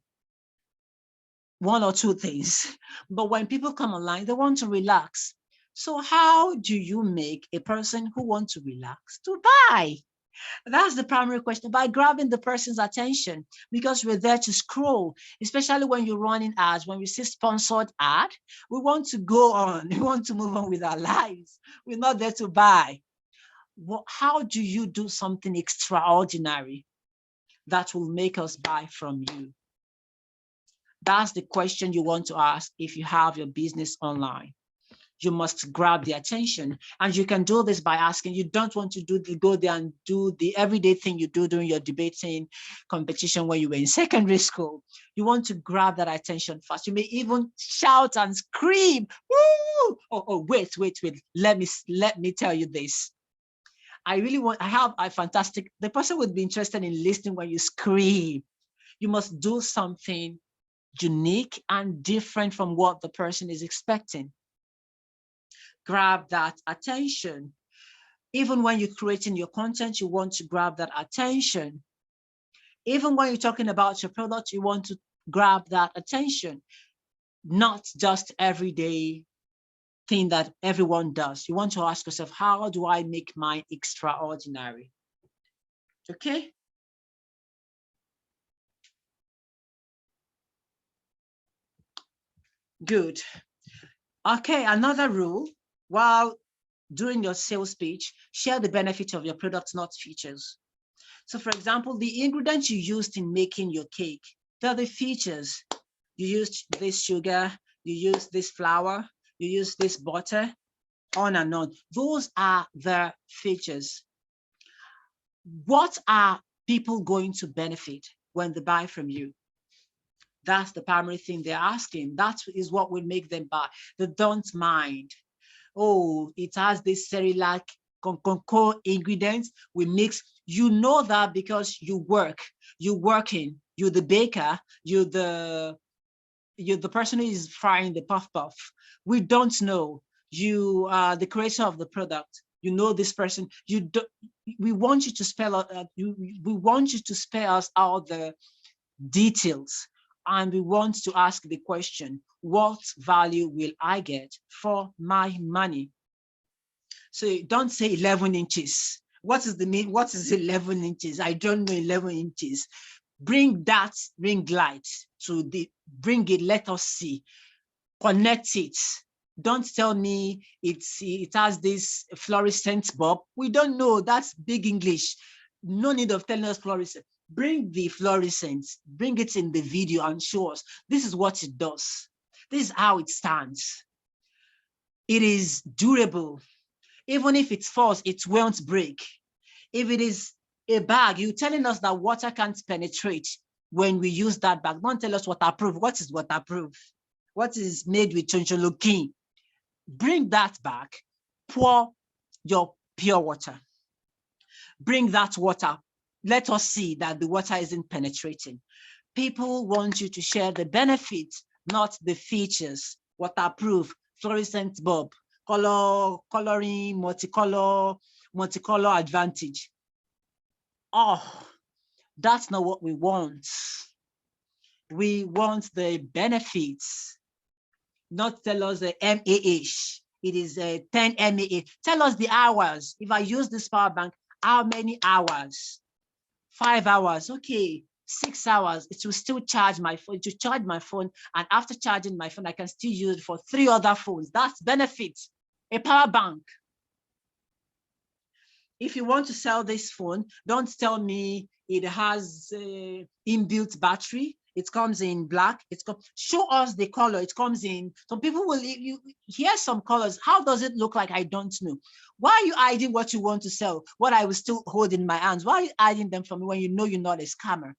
one or two things. But when people come online, they want to relax. So how do you make a person who wants to relax to buy? That's the primary question, by grabbing the person's attention, because we're there to scroll, especially when you're running ads, when we see sponsored ad, we want to go on, we want to move on with our lives. We're not there to buy. How do you do something extraordinary that will make us buy from you? That's the question you want to ask if you have your business online. You must grab the attention. And you can do this by asking. You don't want to go there and do the everyday thing you do during your debating competition when you were in secondary school. You want to grab that attention first. You may even shout and scream, woo! Wait. Let me tell you this. I have a fantastic, the person would be interested in listening when you scream. You must do something unique and different from what the person is expecting. Grab that attention. Even when you're creating your content, you want to grab that attention. Even when you're talking about your product, you want to grab that attention. Not just everyday thing that everyone does. You want to ask yourself, how do I make mine extraordinary? Okay. Good. Okay, another rule. While during your sales pitch, share the benefit of your product, not features. So for example, the ingredients you used in making your cake, they're the features. You used this sugar, you used this flour, you used this butter, on and on. Those are the features. What are people going to benefit when they buy from you? That's the primary thing they're asking. That is what will make them buy. They don't mind. Oh, it has this cerelac core ingredients we mix. You know that because you're working, you're the baker, you're the person who is frying the puff. We don't know. You are the creator of the product. You know this person. We want you to spell out. We want you to spell us out the details, and we want to ask the question: what value will I get for my money? So don't say 11 inches. What is the mean? What is 11 inches? I don't know 11 inches. Bring that ring light to bring it, let us see. Connect it. Don't tell me it has this fluorescent bulb. We don't know. That's big English. No need of telling us fluorescent. Bring the fluorescent, bring it in the video and show us. This is what it does. This is how it stands. It is durable. Even if it falls, it won't break. If it is a bag, you're telling us that water can't penetrate when we use that bag. Don't tell us waterproof. What is waterproof? What is made with choncholokin? Bring that back, pour your pure water. Bring that water. Let us see that the water isn't penetrating. People want you to share the benefits, not the features. Waterproof, fluorescent bulb, coloring, multicolor advantage. Oh, that's not what we want. We want the benefits, not tell us the MAH. It is 10 MAH. Tell us the hours. If I use this power bank, how many hours? 5 hours. Okay. 6 hours. It will still charge my phone. To charge my phone, and after charging my phone, I can still use it for 3 other phones. That's benefit. A power bank. If you want to sell this phone, don't tell me it has inbuilt battery. It comes in black. Show us the color. It comes in. Some people will, you hear some colors. How does it look like? I don't know. Why are you hiding what you want to sell? What I will still hold in my hands? Why are you hiding them from me when you know you're not a scammer?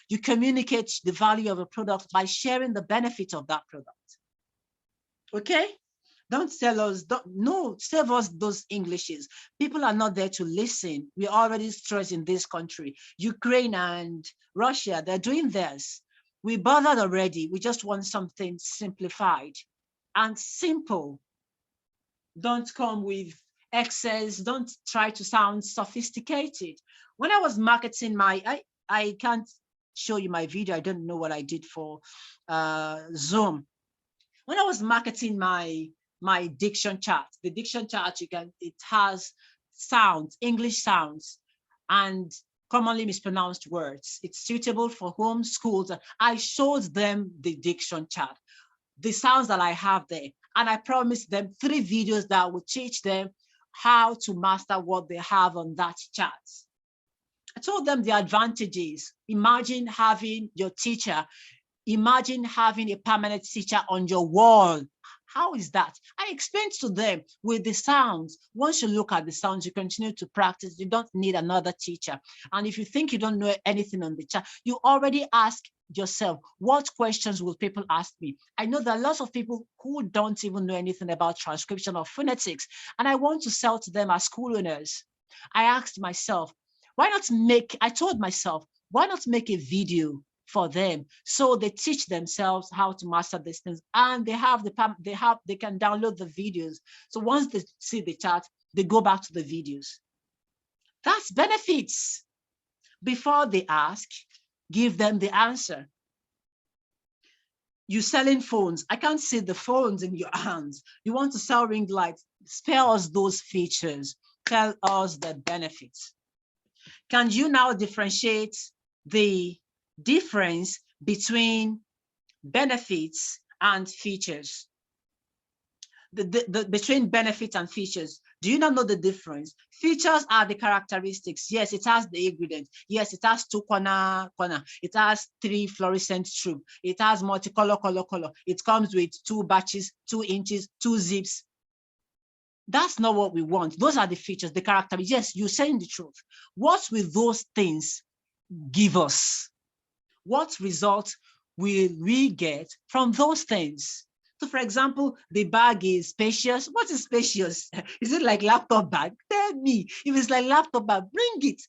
You communicate the value of a product by sharing the benefit of that product. Okay? Don't tell us, no, save us those Englishes. People are not there to listen. We're already stressed in this country. Ukraine and Russia, they're doing theirs. We bothered already. We just want something simplified and simple. Don't come with excess. Don't try to sound sophisticated. When I was marketing I can't show you my video. I don't know what I did for Zoom. When I was marketing my diction chart, the diction chart, it has sounds, English sounds, and commonly mispronounced words. It's suitable for home schools. I showed them the diction chart, the sounds that I have there, and I promised them 3 videos that would teach them how to master what they have on that chart. I told them the advantages. Imagine having your teacher. Imagine having a permanent teacher on your wall. How is that? I explained to them with the sounds. Once you look at the sounds, you continue to practice. You don't need another teacher. And if you think you don't know anything on the chat, you already ask yourself, what questions will people ask me? I know there are lots of people who don't even know anything about transcription or phonetics, and I want to sell to them as school owners. I asked myself, I told myself, why not make a video for them so they teach themselves how to master these things, and they can download the videos. So once they see the chart, they go back to the videos. That's benefits. Before they ask, give them the answer. You're selling phones. I can't see the phones in your hands. You want to sell ring lights. Spare us those features. Tell us the benefits. Can you now differentiate the difference between benefits and features? Between benefits and features, do you not know the difference? Features are the characteristics. Yes, it has the ingredient. Yes, it has 2 corner. It has 3 fluorescent tube. It has multicolor, color. It comes with 2 batches, 2 inches, 2 zips. That's not what we want. Those are the features, the characteristics. Yes, you're saying the truth. What will those things give us? What results will we get from those things? So for example, the bag is spacious. What is spacious? Is it like laptop bag? Tell me. If it's like laptop bag, bring it.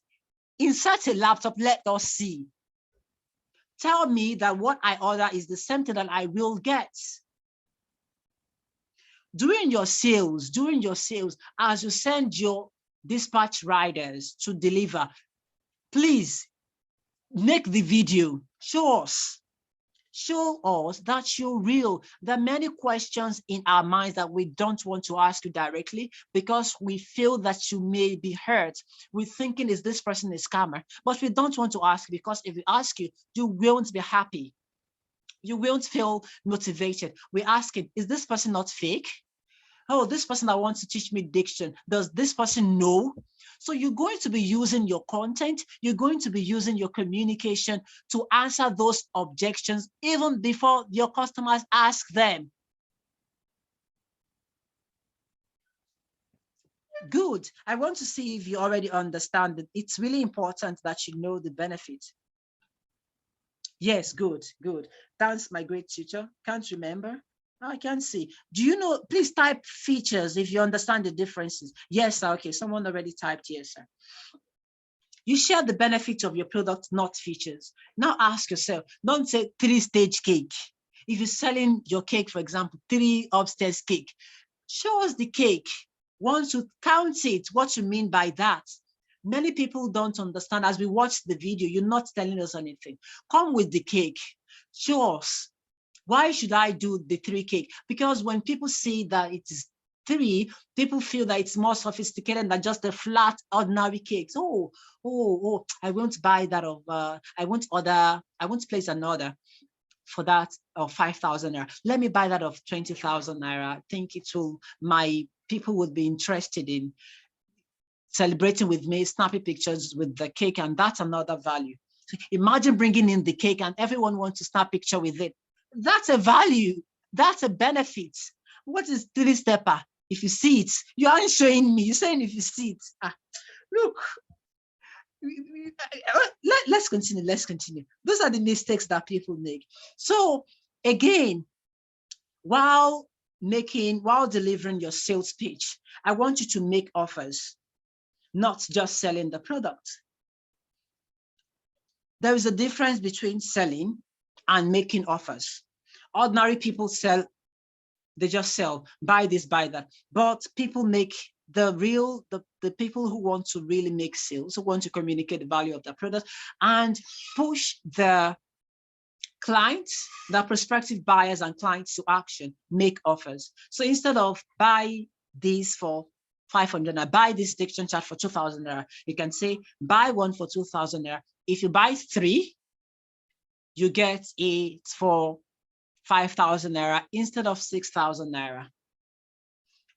Insert a laptop, let us see. Tell me that what I order is the same thing that I will get. During your sales, as you send your dispatch riders to deliver, please make the video. Show us that you're real. There are many questions in our minds that we don't want to ask you directly because we feel that you may be hurt. We're thinking, is this person a scammer? But we don't want to ask, because if we ask you, you won't be happy. You won't feel motivated. We're asking, is this person not fake? Oh, this person that wants to teach me diction, does this person know? So you're going to be using your content, you're going to be using your communication to answer those objections even before your customers ask them. Good. I want to see if you already understand that it's really important that you know the benefit. Yes, good. Thanks, my great teacher. Can't remember. I can't see. Do you know? Please type features if you understand the differences. Yes, sir. Okay, someone already typed yes, sir. You share the benefits of your product, not features. Now ask yourself, don't say 3-stage cake. If you're selling your cake, for example, 3 upstairs cake, show us the cake. Once you count it, what you mean by that? Many people don't understand. As we watch the video, you're not telling us anything. Come with the cake. Show us. Why should I do the 3 cake? Because when people see that it is 3, people feel that it's more sophisticated than just a flat, ordinary cake. Oh, I won't buy that I won't place an order for that of 5,000 naira. Let me buy that of 20,000 naira. I think my people would be interested in celebrating with me, snappy pictures with the cake, and that's another value. Imagine bringing in the cake and everyone wants to snap picture with it. That's a value. That's a benefit. What is three stepper? If you see it, you aren't showing me. You're saying if you see it. Look, let's continue. Let's continue. Those are the mistakes that people make. So again, while delivering your sales pitch, I want you to make offers, not just selling the product. There is a difference between selling and making offers. Ordinary people sell, they just sell, buy this, buy that. But people make the people who want to really make sales, who want to communicate the value of their product and push the clients, the prospective buyers and clients to action, make offers. So instead of buy this for 500 naira, buy this diction chart for 2,000 naira, you can say buy one for 2,000 naira. If you buy three, you get it for 5,000 naira instead of 6,000 naira.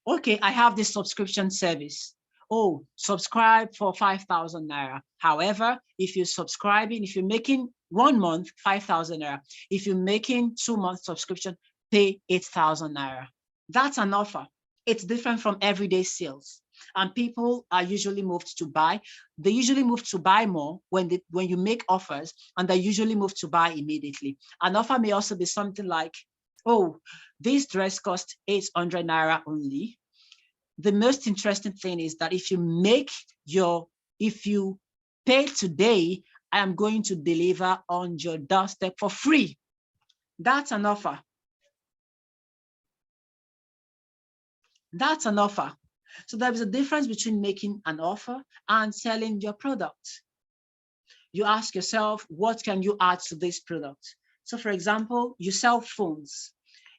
Okay, I have this subscription service. Oh, subscribe for 5,000 naira. However, if you're making 1 month, 5,000 naira. If you're making 2 months subscription, pay 8,000 naira. That's an offer. It's different from everyday sales. And people are usually moved to buy. They usually move to buy more when you make offers, and they usually move to buy immediately. An offer may also be something like, oh, this dress costs 800 naira only. The most interesting thing is that if you pay today, I am going to deliver on your doorstep for free. That's an offer. That's an offer. So there is a difference between making an offer and selling your product. You ask yourself, what can you add to this product? So for example, you sell phones.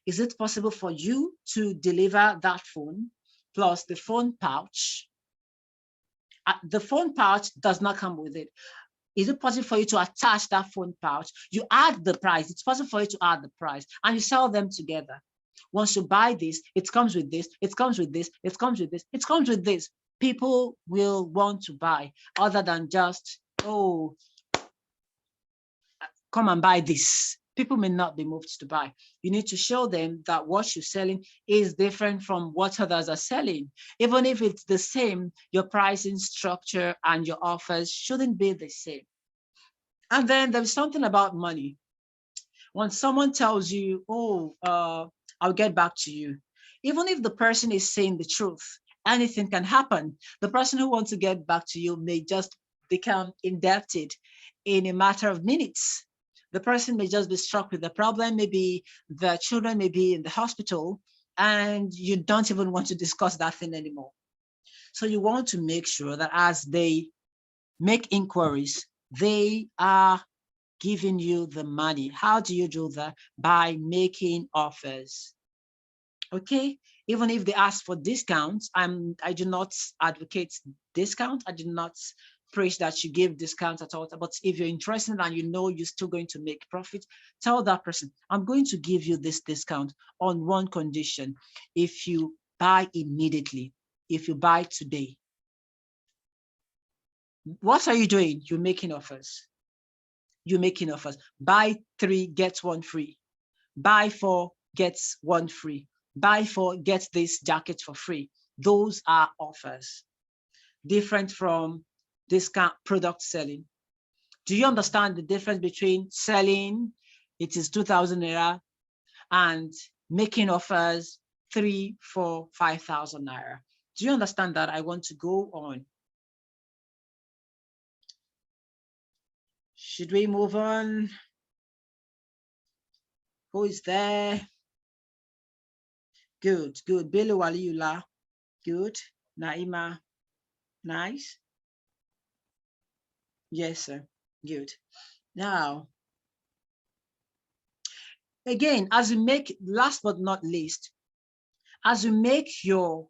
Is it possible for you to deliver that phone plus the phone pouch? The phone pouch does not come with it. Is it possible for you to attach that phone pouch? You add the price. It's possible for you to add the price and you sell them together. Once you buy this, it comes with this, it comes with this, it comes with this, it comes with this. People will want to buy other than just, oh, come and buy this. People may not be moved to buy. You need to show them that what you're selling is different from what others are selling. Even if it's the same, your pricing structure and your offers shouldn't be the same. And then there's something about money. When someone tells you, oh, I'll get back to you, even if the person is saying the truth, anything can happen. The person who wants to get back to you may just become indebted in a matter of minutes. The person may just be struck with the problem. Maybe the children may be in the hospital and you don't even want to discuss that thing anymore. So you want to make sure that as they make inquiries, they are giving you the money. How do you do that? By making offers. Okay, even if they ask for discounts, I do not advocate discount. I do not preach that you give discounts at all. But if you're interested and you know you're still going to make profit, tell that person, I'm going to give you this discount on one condition. If you buy immediately, if you buy today. What are you doing? You're making offers. You're making offers. Buy 3, get 1 free. Buy 4, get 1 free. Buy 4, get this jacket for free. Those are offers. Different from discount product selling. Do you understand the difference between selling, it is 2,000 naira, and making offers 3, 4, 5,000 naira? Do you understand that? I want to go on. Should we move on? Who is there? Good, good. Billy Waliula. Good. Naima. Nice. Yes, sir. Good. Now, again, as you make, last but not least, as you make your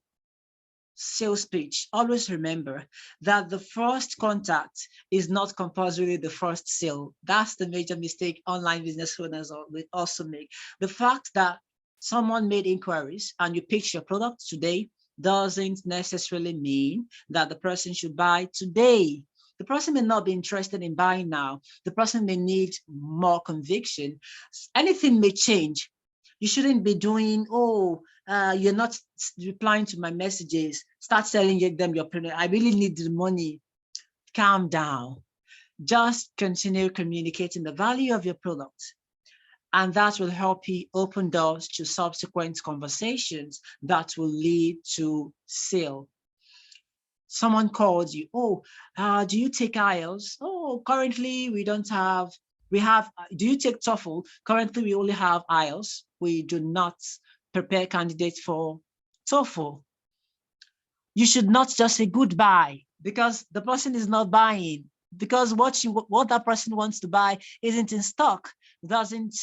sales pitch, always remember that the first contact is not compulsorily the first sale. That's the major mistake online business owners will also make. The fact that someone made inquiries and you pitch your product today doesn't necessarily mean that the person should buy today. The person may not be interested in buying now. The person may need more conviction. Anything may change. You shouldn't be doing, oh, you're not replying to my messages. Start telling them your product. I really need the money. Calm down. Just continue communicating the value of your product. And that will help you open doors to subsequent conversations that will lead to sale. Someone calls you, oh, do you take IELTS? Oh, currently we don't have, do you take TOEFL? Currently we only have IELTS. We do not prepare candidates for TOEFL. You should not just say goodbye because the person is not buying, because what that person wants to buy isn't in stock. Doesn't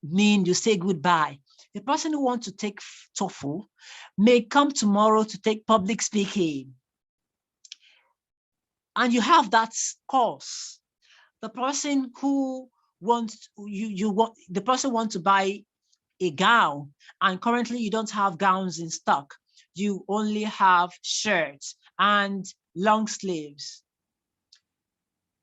mean you say goodbye. The person who wants to take TOEFL may come tomorrow to take public speaking, and you have that course. The person who wants the person wants to buy a gown, and currently you don't have gowns in stock. You only have shirts and long sleeves.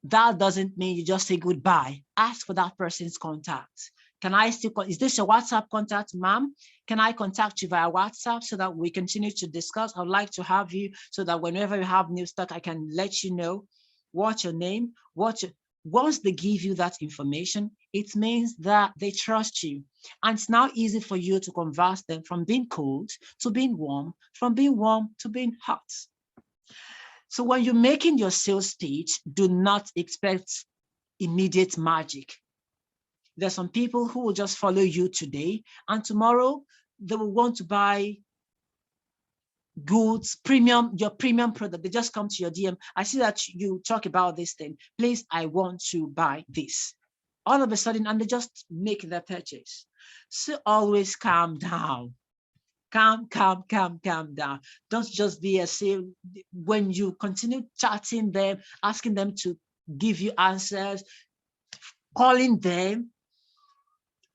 That doesn't mean you just say goodbye. Ask for that person's contact. Can I still, is this your WhatsApp contact, ma'am? Can I contact you via WhatsApp so that we continue to discuss? I'd like to have you so that whenever you have new stock, I can let you know what's your name, once they give you that information, it means that they trust you. And it's now easy for you to convert them from being cold to being warm, from being warm to being hot. So when you're making your sales speech, do not expect immediate magic. There's some people who will just follow you today, and tomorrow they will want to buy goods, your premium product. They just come to your DM. I see that you talk about this thing. Please, I want to buy this. All of a sudden, and they just make their purchase. So always calm down. Calm down. Don't just be a sale. When you continue chatting them, asking them to give you answers, calling them,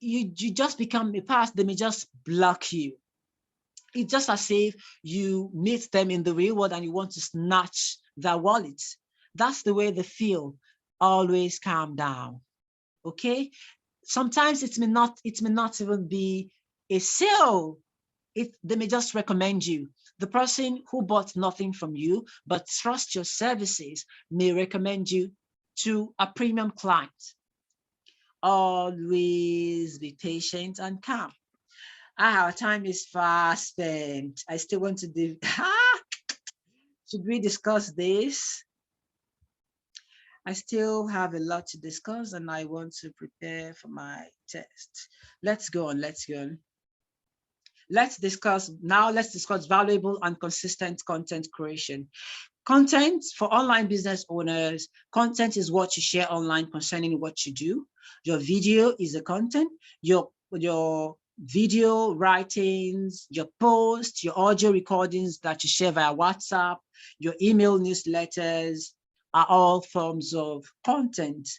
you just become a past. They may just block you. It's just as if you meet them in the real world and you want to snatch their wallets. That's the way they feel. Always calm down. Okay? Sometimes it may not even be a sale. They may just recommend you. The person who bought nothing from you but trusts your services may recommend you to a premium client. Always be patient and calm. Our time is fast spent. I still want to do. Should we discuss this? I still have a lot to discuss and I want to prepare for my test. Let's go on. Let's discuss valuable and consistent content creation. Content for online business owners. Content is what you share online concerning what you do. Your video is the content. Your video writings, your posts, your audio recordings that you share via WhatsApp, your email newsletters are all forms of content.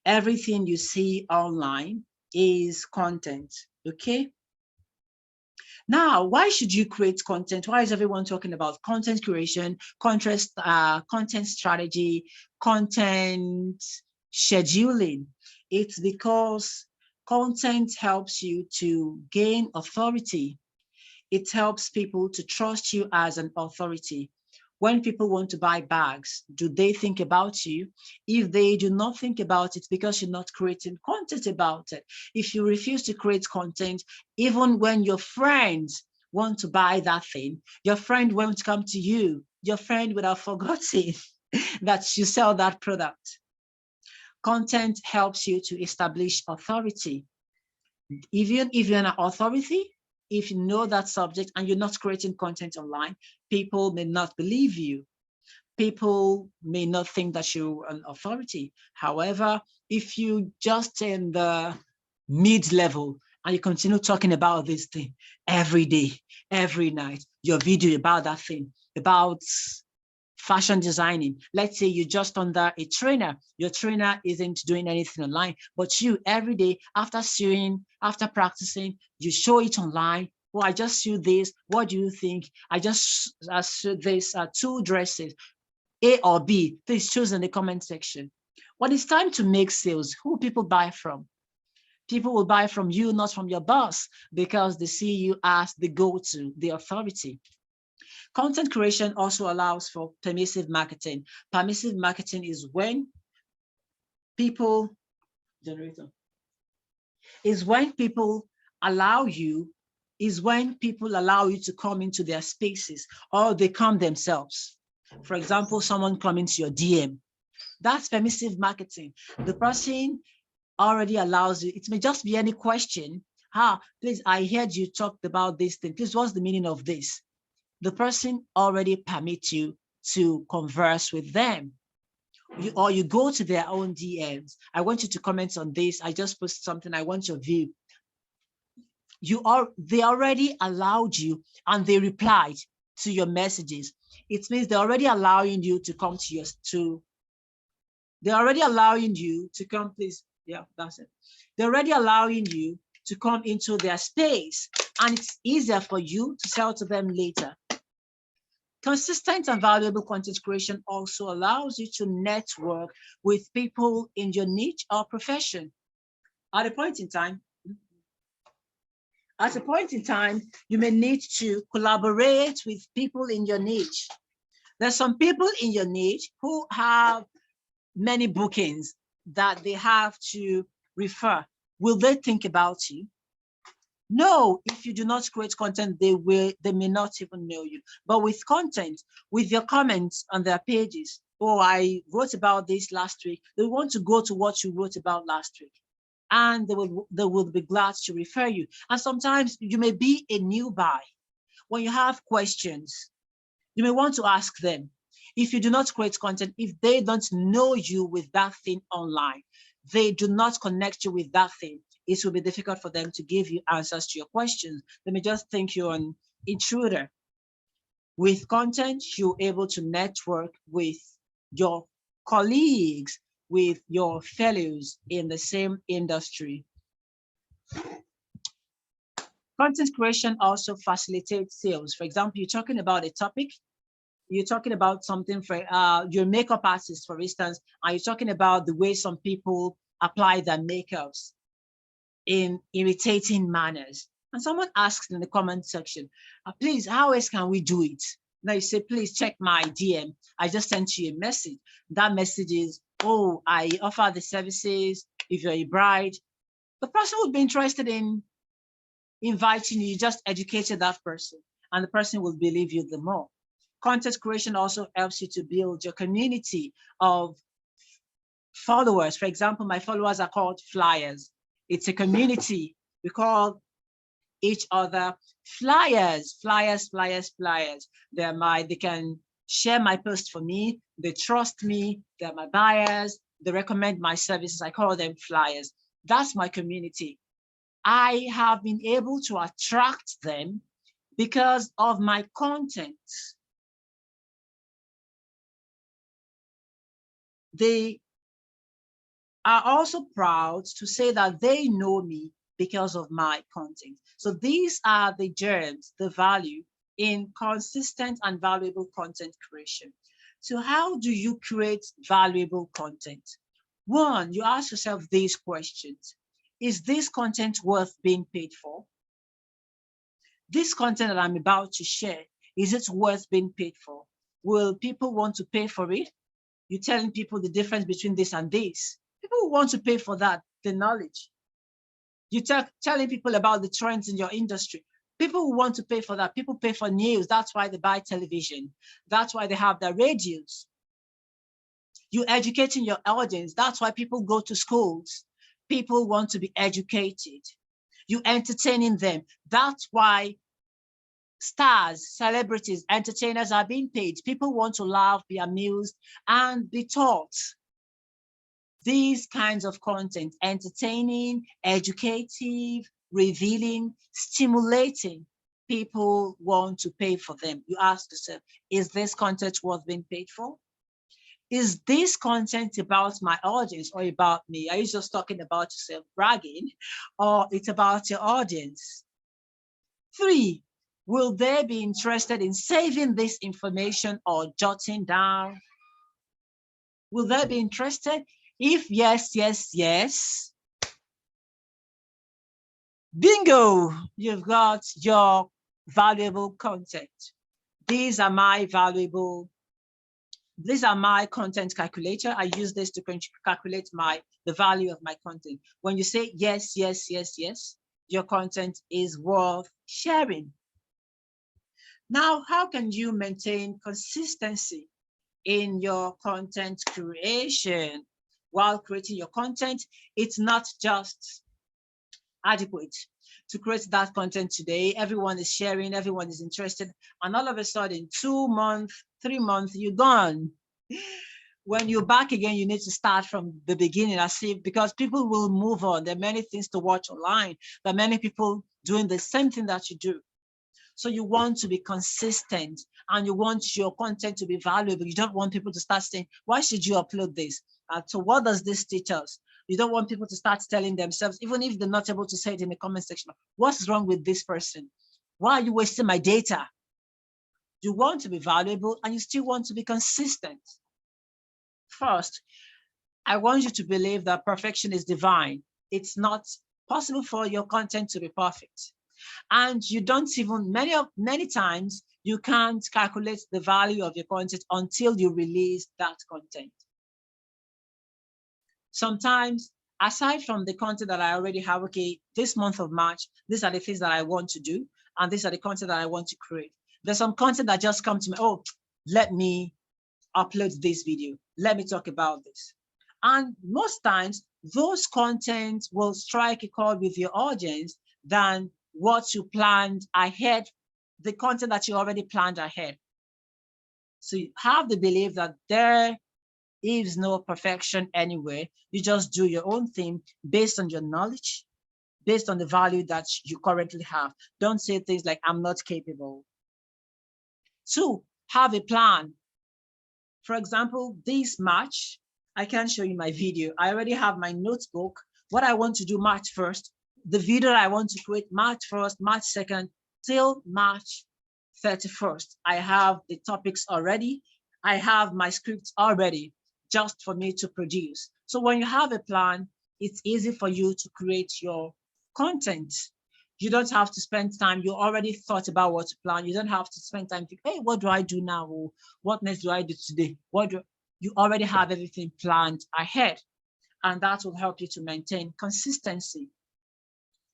Everything you see online is content, okay? Now, why should you create content? Why is everyone talking about content creation, content strategy, content scheduling? It's because content helps you to gain authority. It helps people to trust you as an authority. When people want to buy bags, do they think about you? If they do not think about it, because you're not creating content about it. If you refuse to create content, even when your friends want to buy that thing, your friend won't come to you. Your friend would have forgotten that you sell that product. Content helps you to establish authority. Even if you're an authority, if you know that subject and you're not creating content online, people may not believe you. People may not think that you're an authority. However, if you just in the mid-level and you continue talking about this thing every day, every night, your video about that thing, about fashion designing. Let's say you're just under a trainer. Your trainer isn't doing anything online, but you every day after sewing, after practicing, you show it online. Well, I just sewed this. What do you think? I just sewed this 2 dresses. A or B, please choose in the comment section. When it's time to make sales, who people buy from? People will buy from you, not from your boss, because they see you as the go-to, the authority. Content creation also allows for permissive marketing. Permissive marketing is when people, generator, is when people allow you, to come into their spaces, or they come themselves. For example, someone come into your DM. That's permissive marketing. The person already allows you. It may just be any question. Please, I heard you talked about this thing. Please, what's the meaning of this? The person already permits you to converse with them. Or you go to their own DMs. I want you to comment on this. I just posted something. I want your view. They already allowed you, and they replied to your messages. It means they're already allowing you to come they're already allowing you to come, please. Yeah, that's it. They're already allowing you to come into their space, and it's easier for you to sell to them later. Consistent and valuable content creation also allows you to network with people in your niche or profession. At a point in time, you may need to collaborate with people in your niche. There's some people in your niche who have many bookings that they have to refer. Will they think about you? No, if you do not create content, they may not even know you. But with content, with your comments on their pages, oh, I wrote about this last week, they want to go to what you wrote about last week. And they will be glad to refer you. And sometimes you may be a new buy. When you have questions, you may want to ask them. If you do not create content, if they don't know you with that thing online, they do not connect you with that thing, it will be difficult for them to give you answers to your questions. They may just think you're an intruder. With content, you're able to network with your colleagues, with your fellows in the same industry. Content creation also facilitates sales. For example, you're talking about a topic, you're talking about something for your makeup artist, for instance, and you're talking about the way some people apply their makeups in irritating manners. And someone asks in the comment section, please, how else can we do it? Now you say, please check my DM. I just sent you a message. That message is, oh, I offer the services. If you're a bride, the person would be interested in inviting you. You just educated that person, and the person will believe you the more. Content creation also helps you to build your community of followers. For example, my followers are called flyers. It's a community. We call each other flyers, flyers, flyers, flyers. They can share my post for me. They trust me. They're my buyers. They recommend my services. I call them flyers. That's my community. I have been able to attract them because of my content. They are also proud to say that they know me because of my content. So these are the germs, the value in consistent and valuable content creation. So how do you create valuable content? One, you ask yourself these questions. Is this content worth being paid for? This content that I'm about to share, is it worth being paid for? Will people want to pay for it? You're telling people the difference between this and this. People want to pay for that, the knowledge. You're telling people about the trends in your industry. People who want to pay for that. People pay for news. That's why they buy television. That's why they have their radios. You're educating your audience. That's why people go to schools. People want to be educated. You're entertaining them. That's why stars, celebrities, entertainers are being paid. People want to laugh, be amused, and be taught. These kinds of content, entertaining, educative, revealing, stimulating, people want to pay for them. You ask yourself, is this content worth being paid for? Is this content about my audience or about me? Are you just talking about yourself bragging, or it's about your audience? 3, will they be interested in saving this information or jotting down Will they be interested? If yes, yes, yes, bingo, you've got your valuable content. These are my content calculator. I use this to calculate the value of my content. When you say yes, yes, yes, yes, your content is worth sharing. Now, how can you maintain consistency in your content creation? While creating your content, it's not just adequate to create that content today. Everyone is sharing, everyone is interested, and all of a sudden, 2 months, 3 months, you're gone. When you're back again, you need to start from the beginning, as if, because people will move on. There are many things to watch online. There are many people doing the same thing that you do. So you want to be consistent and you want your content to be valuable. You don't want people to start saying, why should you upload this? So what does this teach us? You don't want people to start telling themselves, even if they're not able to say it in the comment section, what's wrong with this person? Why are you wasting my data? You want to be valuable and you still want to be consistent. First, I want you to believe that perfection is divine. It's not possible for your content to be perfect. And you don't even, many times, you can't calculate the value of your content until you release that content. Sometimes, aside from the content that I already have, okay, this month of March, these are the things that I want to do, and these are the content that I want to create. There's some content that just come to me, oh, let me upload this video. Let me talk about this. And most times, those content will strike a chord with your audience than what you planned ahead, the content that you already planned ahead. So you have the belief that there is no perfection anywhere. You just do your own thing based on your knowledge, based on the value that you currently have. Don't say things like, I'm not capable. 2, have a plan. For example, this March, I can show you my video. I already have my notebook. What I want to do March 1st, the video I want to create March 1st, March 2nd, till March 31st. I have the topics already. I have my scripts already just for me to produce. So when you have a plan, it's easy for you to create your content. You don't have to spend time. You already thought about what to plan. You don't have to spend time thinking, hey, what do I do now? Or what next do I do today? You already have everything planned ahead, and that will help you to maintain consistency.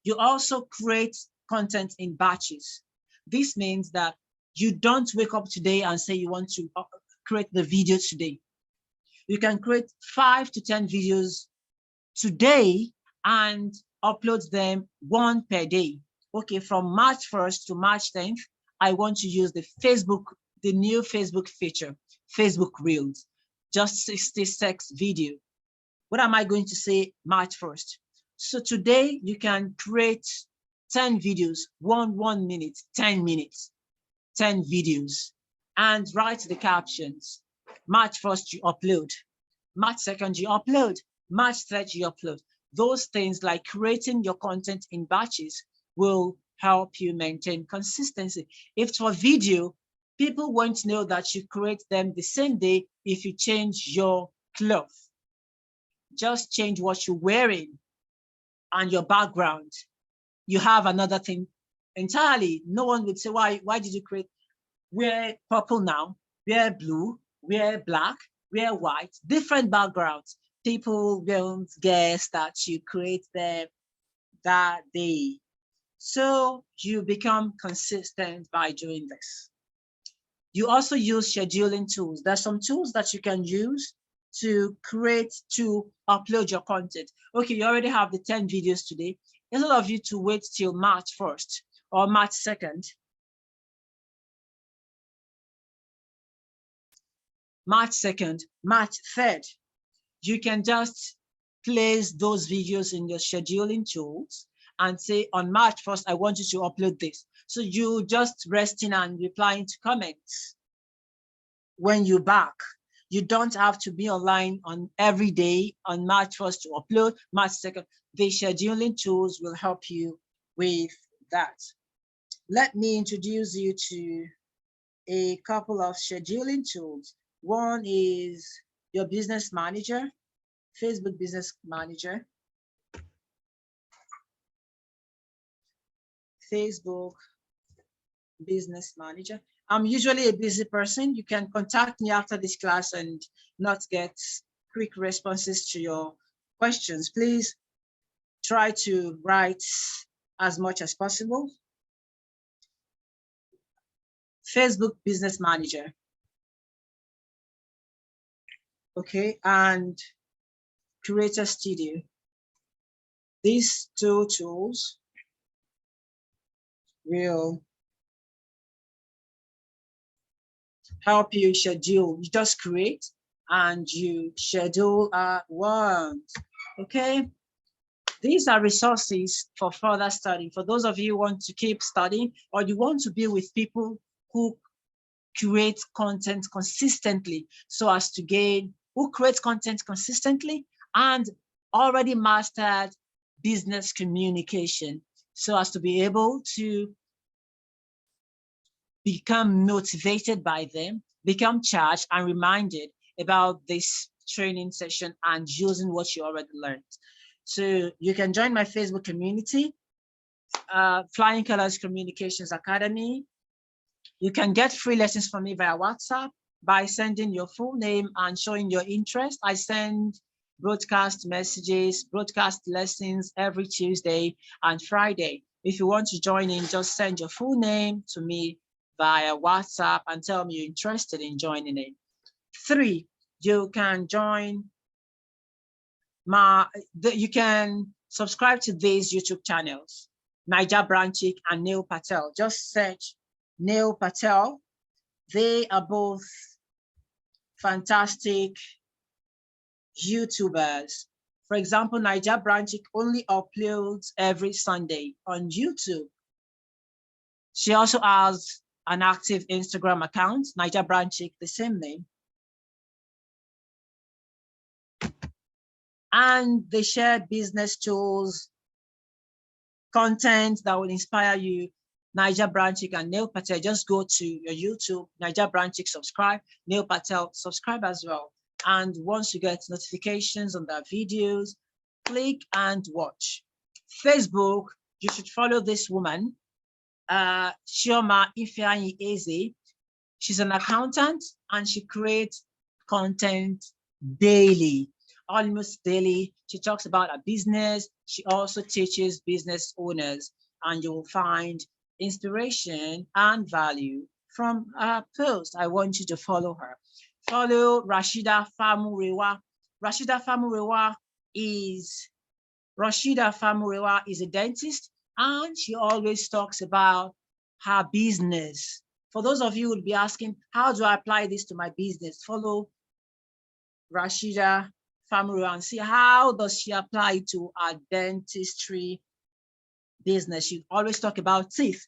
You also create content in batches. This means that you don't wake up today and say you want to create the video today. You can create 5 to 10 videos today and upload them 1 per day. Okay, from March 1st to March 10th, I want to use the new Facebook feature, Facebook Reels, just 66 video. What am I going to say March 1st? So today you can create 10 videos, 1 minute, 10 minutes, 10 videos, and write the captions. March 1st, you upload. March 2nd, you upload. March 3rd, you upload. Those things like creating your content in batches will help you maintain consistency. If for video, people won't know that you create them the same day if you change your clothes. Just change what you're wearing and your background. You have another thing entirely. No one would say, why did you create, wear purple now, wear blue, wear black, wear white, different backgrounds. People won't guess that you create them that day. So you become consistent by doing this. You also use scheduling tools. There's some tools that you can use to upload your content. Okay, you already have the 10 videos today. Instead of you to wait till March 1st or March 2nd, March 2nd, March 3rd, you can just place those videos in your scheduling tools and say, on March 1st, I want you to upload this. So you just resting and replying to comments when you're back. You don't have to be online on every day on March 1st to upload, March 2nd. The scheduling tools will help you with that. Let me introduce you to a couple of scheduling tools. One is your business manager, Facebook business manager, Facebook business manager. I'm usually a busy person. You can contact me after this class and not get quick responses to your questions. Please try to write as much as possible. Facebook business manager. Okay, and Creator Studio. These two tools will help you schedule. You just create and you schedule at once. Okay, these are resources for further study. For those of you who want to keep studying or you want to be with people who create content consistently so as to gain, who create content consistently and already mastered business communication so as to be able to become motivated by them, become charged and reminded about this training session and using what you already learned. So you can join my Facebook community, Flying Colors Communications Academy. You can get free lessons from me via WhatsApp by sending your full name and showing your interest. I send broadcast messages, broadcast lessons every Tuesday and Friday. If you want to join in, just send your full name to me via WhatsApp and tell me you're interested in joining in. 3, you can join you can subscribe to these YouTube channels, Naija Branchik and Neil Patel. Just search Neil Patel. They are both fantastic YouTubers. For example, Naija Branchik only uploads every Sunday on YouTube. She also has an active Instagram account, Naija Branchik, the same name. And they share business tools, content that will inspire you. Naija Branchik and Neil Patel, just go to your YouTube, Naija Branchik, subscribe, Neil Patel, subscribe as well. And once you get notifications on their videos, click and watch. Facebook, you should follow this woman, Chioma Ifeanyi Eze. She's an accountant and she creates content daily, almost daily. She talks about her business. She also teaches business owners, and you will find inspiration and value from her post. I want you to follow her. Follow Rashida Famurewa. Rashida Famurewa is a dentist, and she always talks about her business. For those of you who would be asking, how do I apply this to my business? Follow Rashida Famurewa and see how does she apply it to our dentistry business. She always talk about teeth,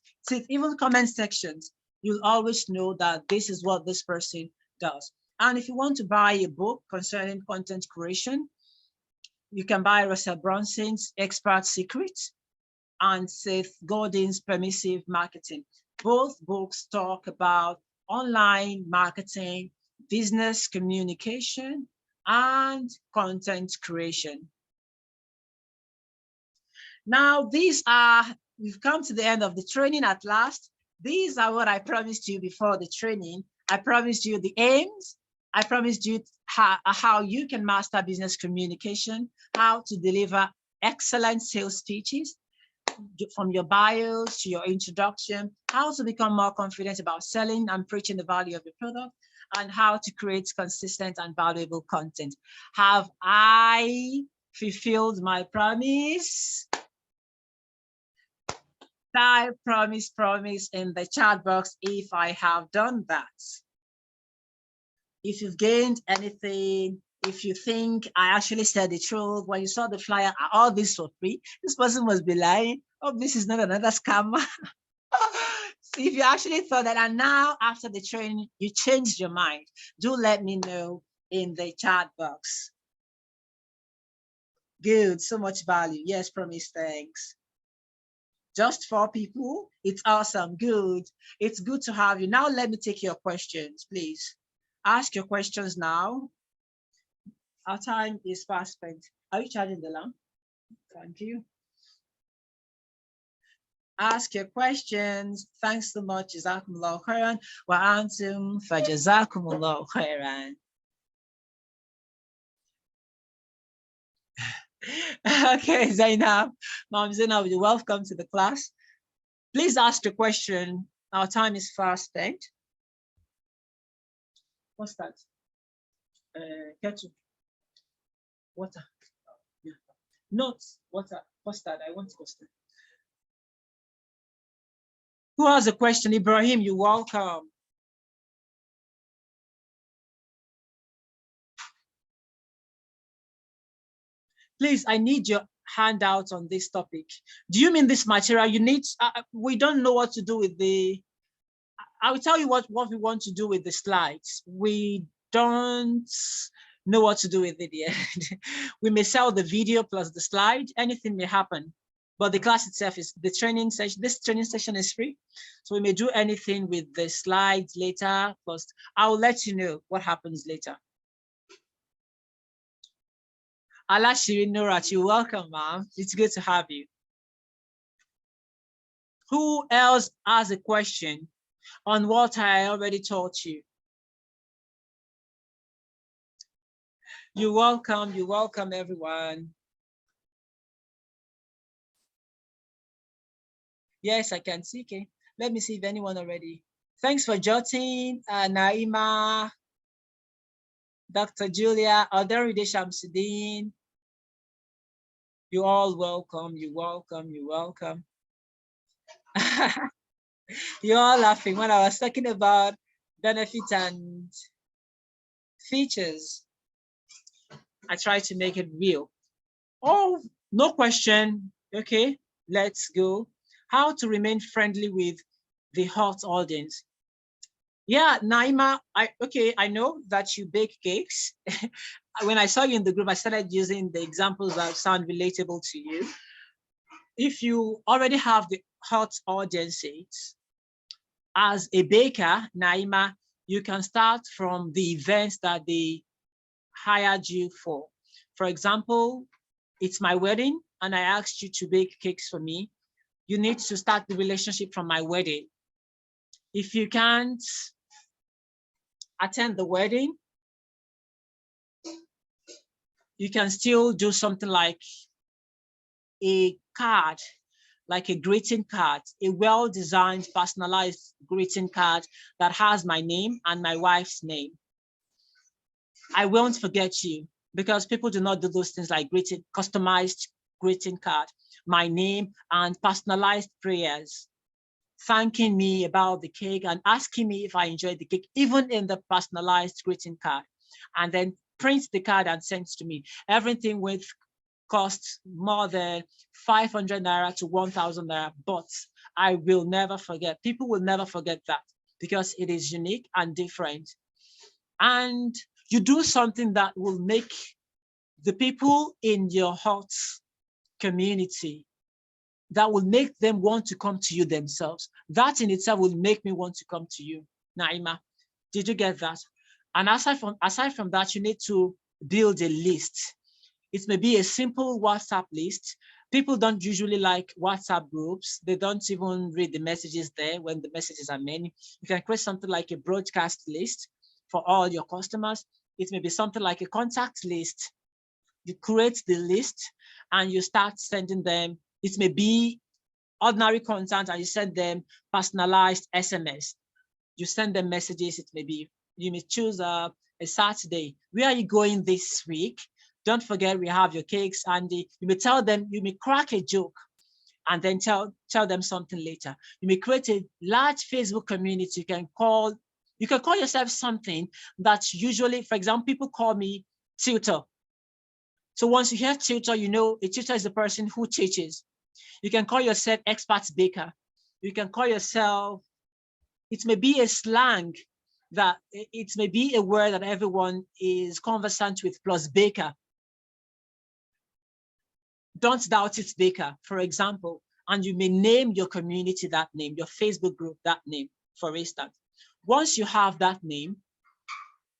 even comment sections. You'll always know that this is what this person does. And if you want to buy a book concerning content creation, you can buy Russell Brunson's Expert Secrets and Seth Godin's Permissive Marketing. Both books talk about online marketing, business communication, and content creation. Now, we've come to the end of the training at last. These are what I promised you before the training. I promised you the aims. I promised you how you can master business communication, how to deliver excellent sales speeches, from your bios to your introduction, how to become more confident about selling and preaching the value of your product, and how to create consistent and valuable content. Have I fulfilled my promise? Type promise in the chat box if I have done that. If you've gained anything, if you think I actually said the truth, when you saw the flyer, all this for free, this person must be lying. Oh, this is not another scammer. So if you actually thought that, and now after the training, you changed your mind, do let me know in the chat box. Good, so much value. Yes, promise, thanks. Just 4 people, it's awesome, good. It's good to have you. Now let me take your questions, please. Ask your questions now. Our time is fast spent. Are you charging the lamp? Thank you. Ask your questions. Thanks so much. Jazakumullah khairan wa antum fajazakumullah khairan. Okay, Zainab. Mom Zainab, you're welcome to the class. Please ask your question. Our time is fast spent. What's that? Kettle. Water. Yeah. Not water. Custard. I want custard. Who has a question? Ibrahim, you're welcome. Please, I need your handout on this topic. Do you mean this material? You need, we don't know what to do with the, I will tell you what we want to do with the slides. We don't know what to do with it yet. We may sell the video plus the slide, anything may happen. But the class itself is the training session. This training session is free. So we may do anything with the slides later. Plus, I'll let you know what happens later. Alashiri Nurat, you're welcome, ma'am. It's good to have you. Who else has a question on what I already taught you? You're welcome, everyone. Yes, I can see. Okay, let me see if anyone already. Thanks for jotting, Naima, Dr. Julia, Adaride Shamsuddin. You're all welcome. You're welcome. You're welcome. You're all laughing when I was talking about benefits and features. I tried to make it real. Oh, no question. Okay, let's go. How to remain friendly with the hot audience. Yeah, Naima, I know that you bake cakes. When I saw you in the group, I started using the examples that sound relatable to you. If you already have the hot audiences, as a baker, Naima, you can start from the events that they hired you for. For example, it's my wedding and I asked you to bake cakes for me. You need to start the relationship from my wedding. If you can't attend the wedding, you can still do something like a card, like a greeting card, a well-designed, personalized greeting card that has my name and my wife's name. I won't forget you, because people do not do those things like customized greeting card, my name, and personalized prayers, thanking me about the cake and asking me if I enjoyed the cake, even in the personalized greeting card, and then print the card and send it to me. Everything with costs more than 500 naira to 1,000 naira, but I will never forget. People will never forget that because it is unique and different. And you do something that will make the people in your hot community, that will make them want to come to you themselves. That in itself will make me want to come to you. Naima, did you get that? And aside from that, you need to build a list. It may be a simple WhatsApp list. People don't usually like WhatsApp groups. They don't even read the messages there when the messages are many. You can create something like a broadcast list for all your customers. It may be something like a contact list. You create the list and you start sending them. It may be ordinary content and you send them personalized SMS. You send them messages. It may be, you may choose a Saturday. Where are you going this week? Don't forget we have your cakes, and you may tell them, you may crack a joke and then tell them something later. You may create a large Facebook community. You can call yourself something that's usually, for example, people call me tutor. So once you hear tutor, you know a tutor is the person who teaches. You can call yourself expert baker. You can call yourself, it may be a slang that it may be a word that everyone is conversant with plus baker. Don't doubt it's baker, for example, and you may name your community that name, your Facebook group that name, for instance. Once you have that name,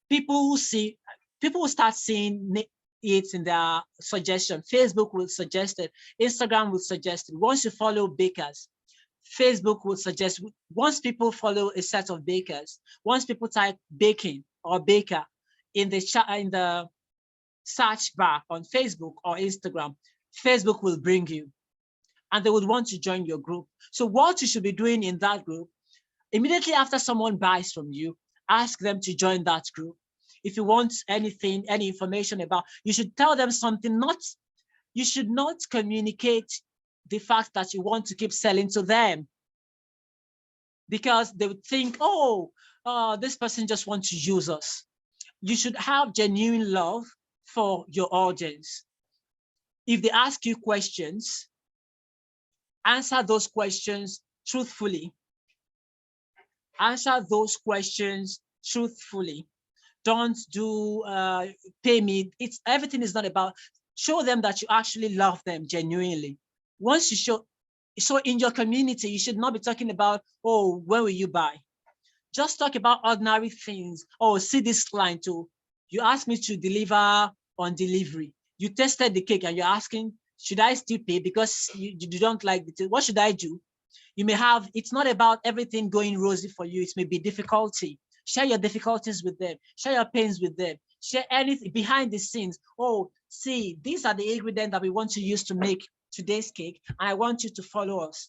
people will see, People will start seeing it in their suggestion. Facebook will suggest it. Instagram will suggest it. Once you follow bakers, Facebook will suggest. Once people follow a set of bakers, once people type baking or baker in the search bar on Facebook or Instagram, Facebook will bring you, and they would want to join your group. So what you should be doing in that group, immediately after someone buys from you, ask them to join that group. If you want anything, any information about, you should tell them something. You should not communicate the fact that you want to keep selling to them, because they would think, oh, this person just wants to use us. You should have genuine love for your audience. If they ask you questions, answer those questions truthfully. Answer those questions truthfully. Don't do pay me. Everything is not about. Show them that you actually love them genuinely. Once you show, so in your community, you should not be talking about, oh, when will you buy? Just talk about ordinary things. Oh, see this client too. You asked me to deliver on delivery. You tested the cake and you're asking, should I still pay because you don't like the, what should I do? You may have, it's not about everything going rosy for you. It may be difficulty. Share your difficulties with them. Share your pains with them. Share anything behind the scenes. Oh, see, these are the ingredients that we want to use to make today's cake. And I want you to follow us.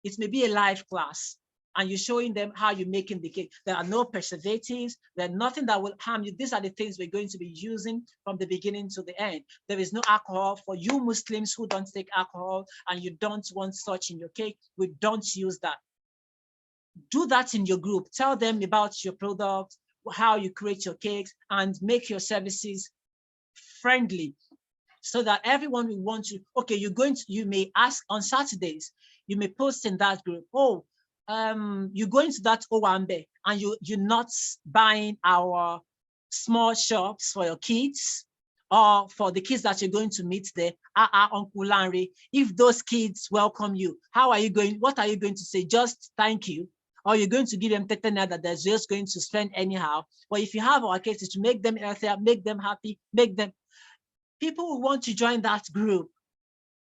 It may be a live class, and you're showing them how you're making the cake. There are no preservatives. There's nothing that will harm you. These are the things we're going to be using from the beginning to the end. There is no alcohol. For you Muslims who don't take alcohol and you don't want such in your cake, we don't use that. Do that in your group. Tell them about your product, how you create your cakes, and make your services friendly so that everyone will want to, okay, you may ask on Saturdays, you may post in that group, oh, you go into that Owambe and you're not buying our small shops for your kids or for the kids that you're going to meet there. Uncle Lanre, if those kids welcome you, what are you going to say? Just thank you. Or you're going to give them tetanus that they're just going to spend anyhow. But if you have our cases to make them healthier, make them happy, people will want to join that group.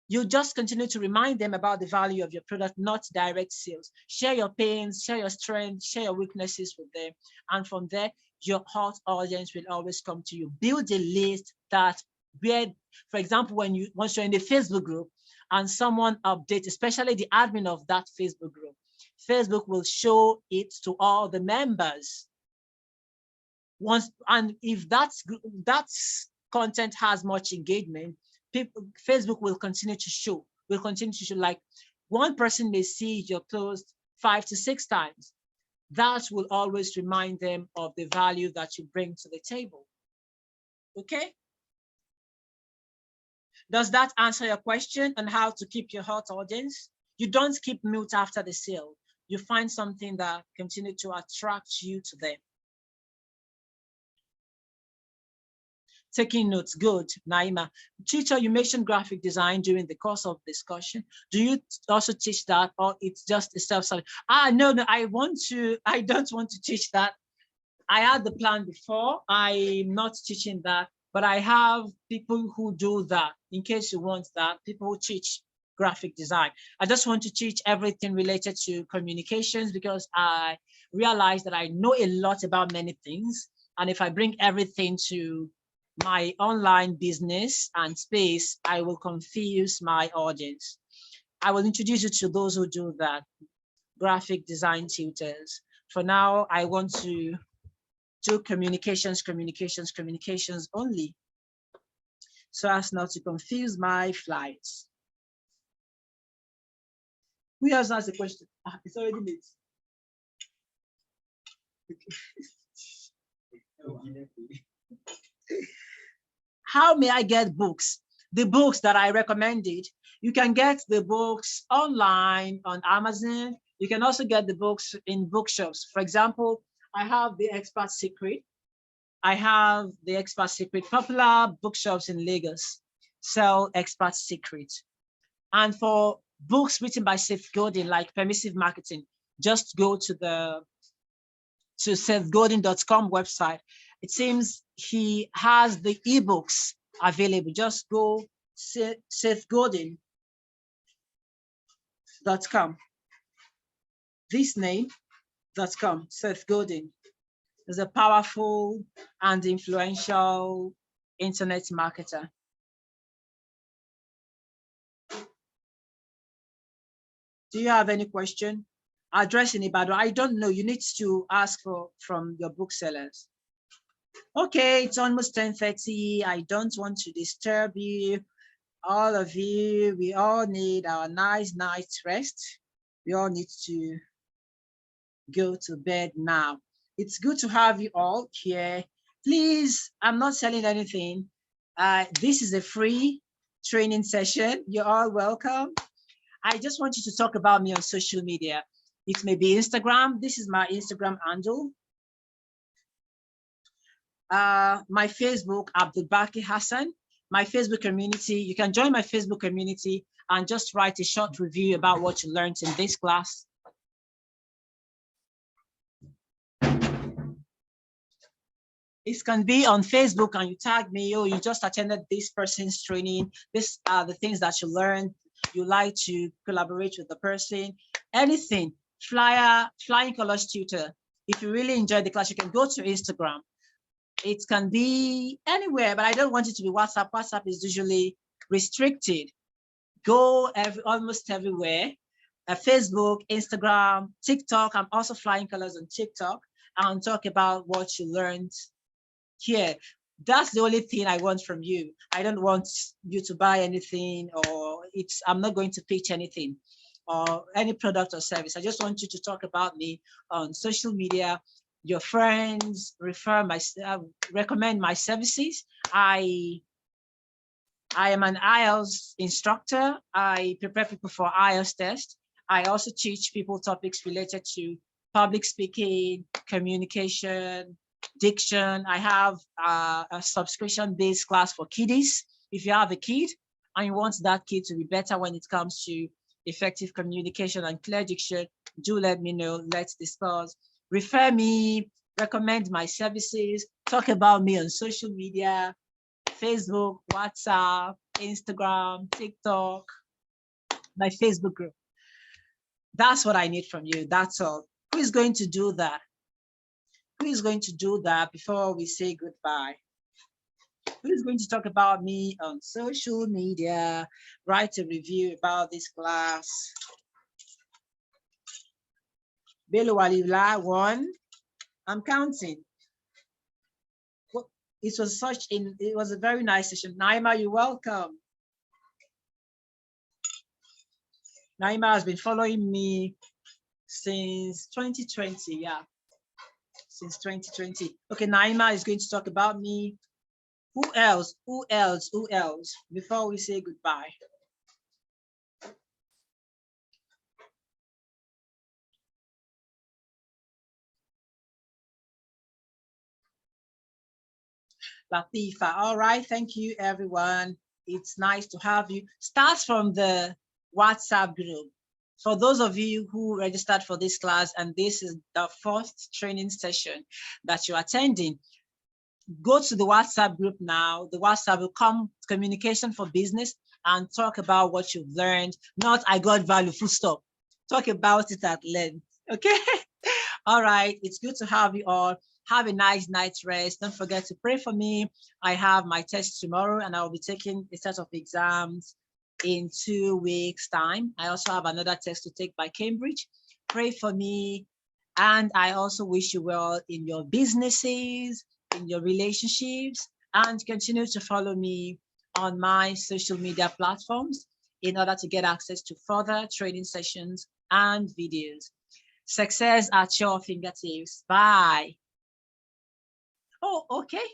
You just continue to remind them about the value of your product, not direct sales. Share your pains, share your strengths, share your weaknesses with them. And from there, your hot audience will always come to you. Build a list that where, for example, once you're in the Facebook group and someone updates, especially the admin of that Facebook group, Facebook will show it to all the members. And if that content has much engagement, Facebook will continue to show, like one person may see your post 5 to 6 times. That will always remind them of the value that you bring to the table. Okay? Does that answer your question on how to keep your hot audience? You don't keep mute after the sale. You find something that continues to attract you to them. Taking notes, good, Naima. Teacher, you mentioned graphic design during the course of discussion. Do you also teach that, or it's just a self-study? No, I don't want to teach that. I had the plan before. I'm not teaching that, but I have people who do that. In case you want that, people who teach graphic design. I just want to teach everything related to communications because I realize that I know a lot about many things. And if I bring everything to my online business and space, I will confuse my audience. I will introduce you to those who do that, graphic design tutors. For now, I want to do communications only, so as not to confuse my flights. Who else has a question? It's already late. How may I get books? The books that I recommended, you can get the books online on Amazon. You can also get the books in bookshops. For example, I have The Expert Secret. Popular bookshops in Lagos sell Expert Secret. And for books written by Seth Godin, like Permissive Marketing, just go to the sethgodin.com website It seems he has the ebooks available. Just go sethgodin.com. This name.com, Seth Godin, is a powerful and influential internet marketer. Do you have any question? Address in Ibadan, I don't know. You need to ask from your booksellers. Okay, it's almost 10:30. I don't want to disturb you. All of you, we all need our nice night's rest. We all need to go to bed now. It's good to have you all here. Please, I'm not selling anything. This is a free training session. You're all welcome. I just want you to talk about me on social media. It may be Instagram. This is my Instagram handle. My Facebook, Abdulbaki Hassan. My Facebook community, you can join my Facebook community and just write a short review about what you learned in this class. It can be on Facebook and you tag me, oh, you just attended this person's training. These are the things that you learned. You like to collaborate with the person, anything, flying colors tutor. If you really enjoyed the class, you can go to Instagram. It can be anywhere, but I don't want it to be WhatsApp. WhatsApp is usually restricted. Go almost everywhere. Facebook, Instagram, TikTok. I'm also flying colors on TikTok and talk about what you learned here. That's the only thing I want from you. I don't want you to buy anything, or I'm not going to pitch anything or any product or service. I just want you to talk about me on social media. Your friends recommend my services. I am an IELTS instructor. I prepare people for IELTS test. I also teach people topics related to public speaking, communication, diction. I have a subscription-based class for kiddies. If you have a kid and you want that kid to be better when it comes to effective communication and clear diction, do let me know. Let's discuss. Refer me, recommend my services, talk about me on social media, Facebook, WhatsApp, Instagram, TikTok, my Facebook group. That's what I need from you. That's all. Who is going to do that? Who is going to do that before we say goodbye? Who is going to talk about me on social media? Write a review about this class. Bello Walila, 1. I'm counting. It was a very nice session. Naima, you're welcome. Naima has been following me since 2020, yeah. Since 2020. Okay, Naima is going to talk about me. Who else? Who else? Who else? Before we say goodbye. Latifa. All right. Thank you, everyone. It's nice to have you. Starts from the WhatsApp group. For those of you who registered for this class, and this is the first training session that you're attending, go to the WhatsApp group now. The WhatsApp will come communication for business and talk about what you've learned. Not I got value, full stop. Talk about it at length. Okay. All right. It's good to have you all. Have a nice night's rest. Don't forget to pray for me. I have my test tomorrow and I will be taking a set of exams in 2 weeks' time. I also have another test to take by Cambridge. Pray for me. And I also wish you well in your businesses, in your relationships, and continue to follow me on my social media platforms in order to get access to further training sessions and videos. Success at your fingertips. Bye. Oh, okay.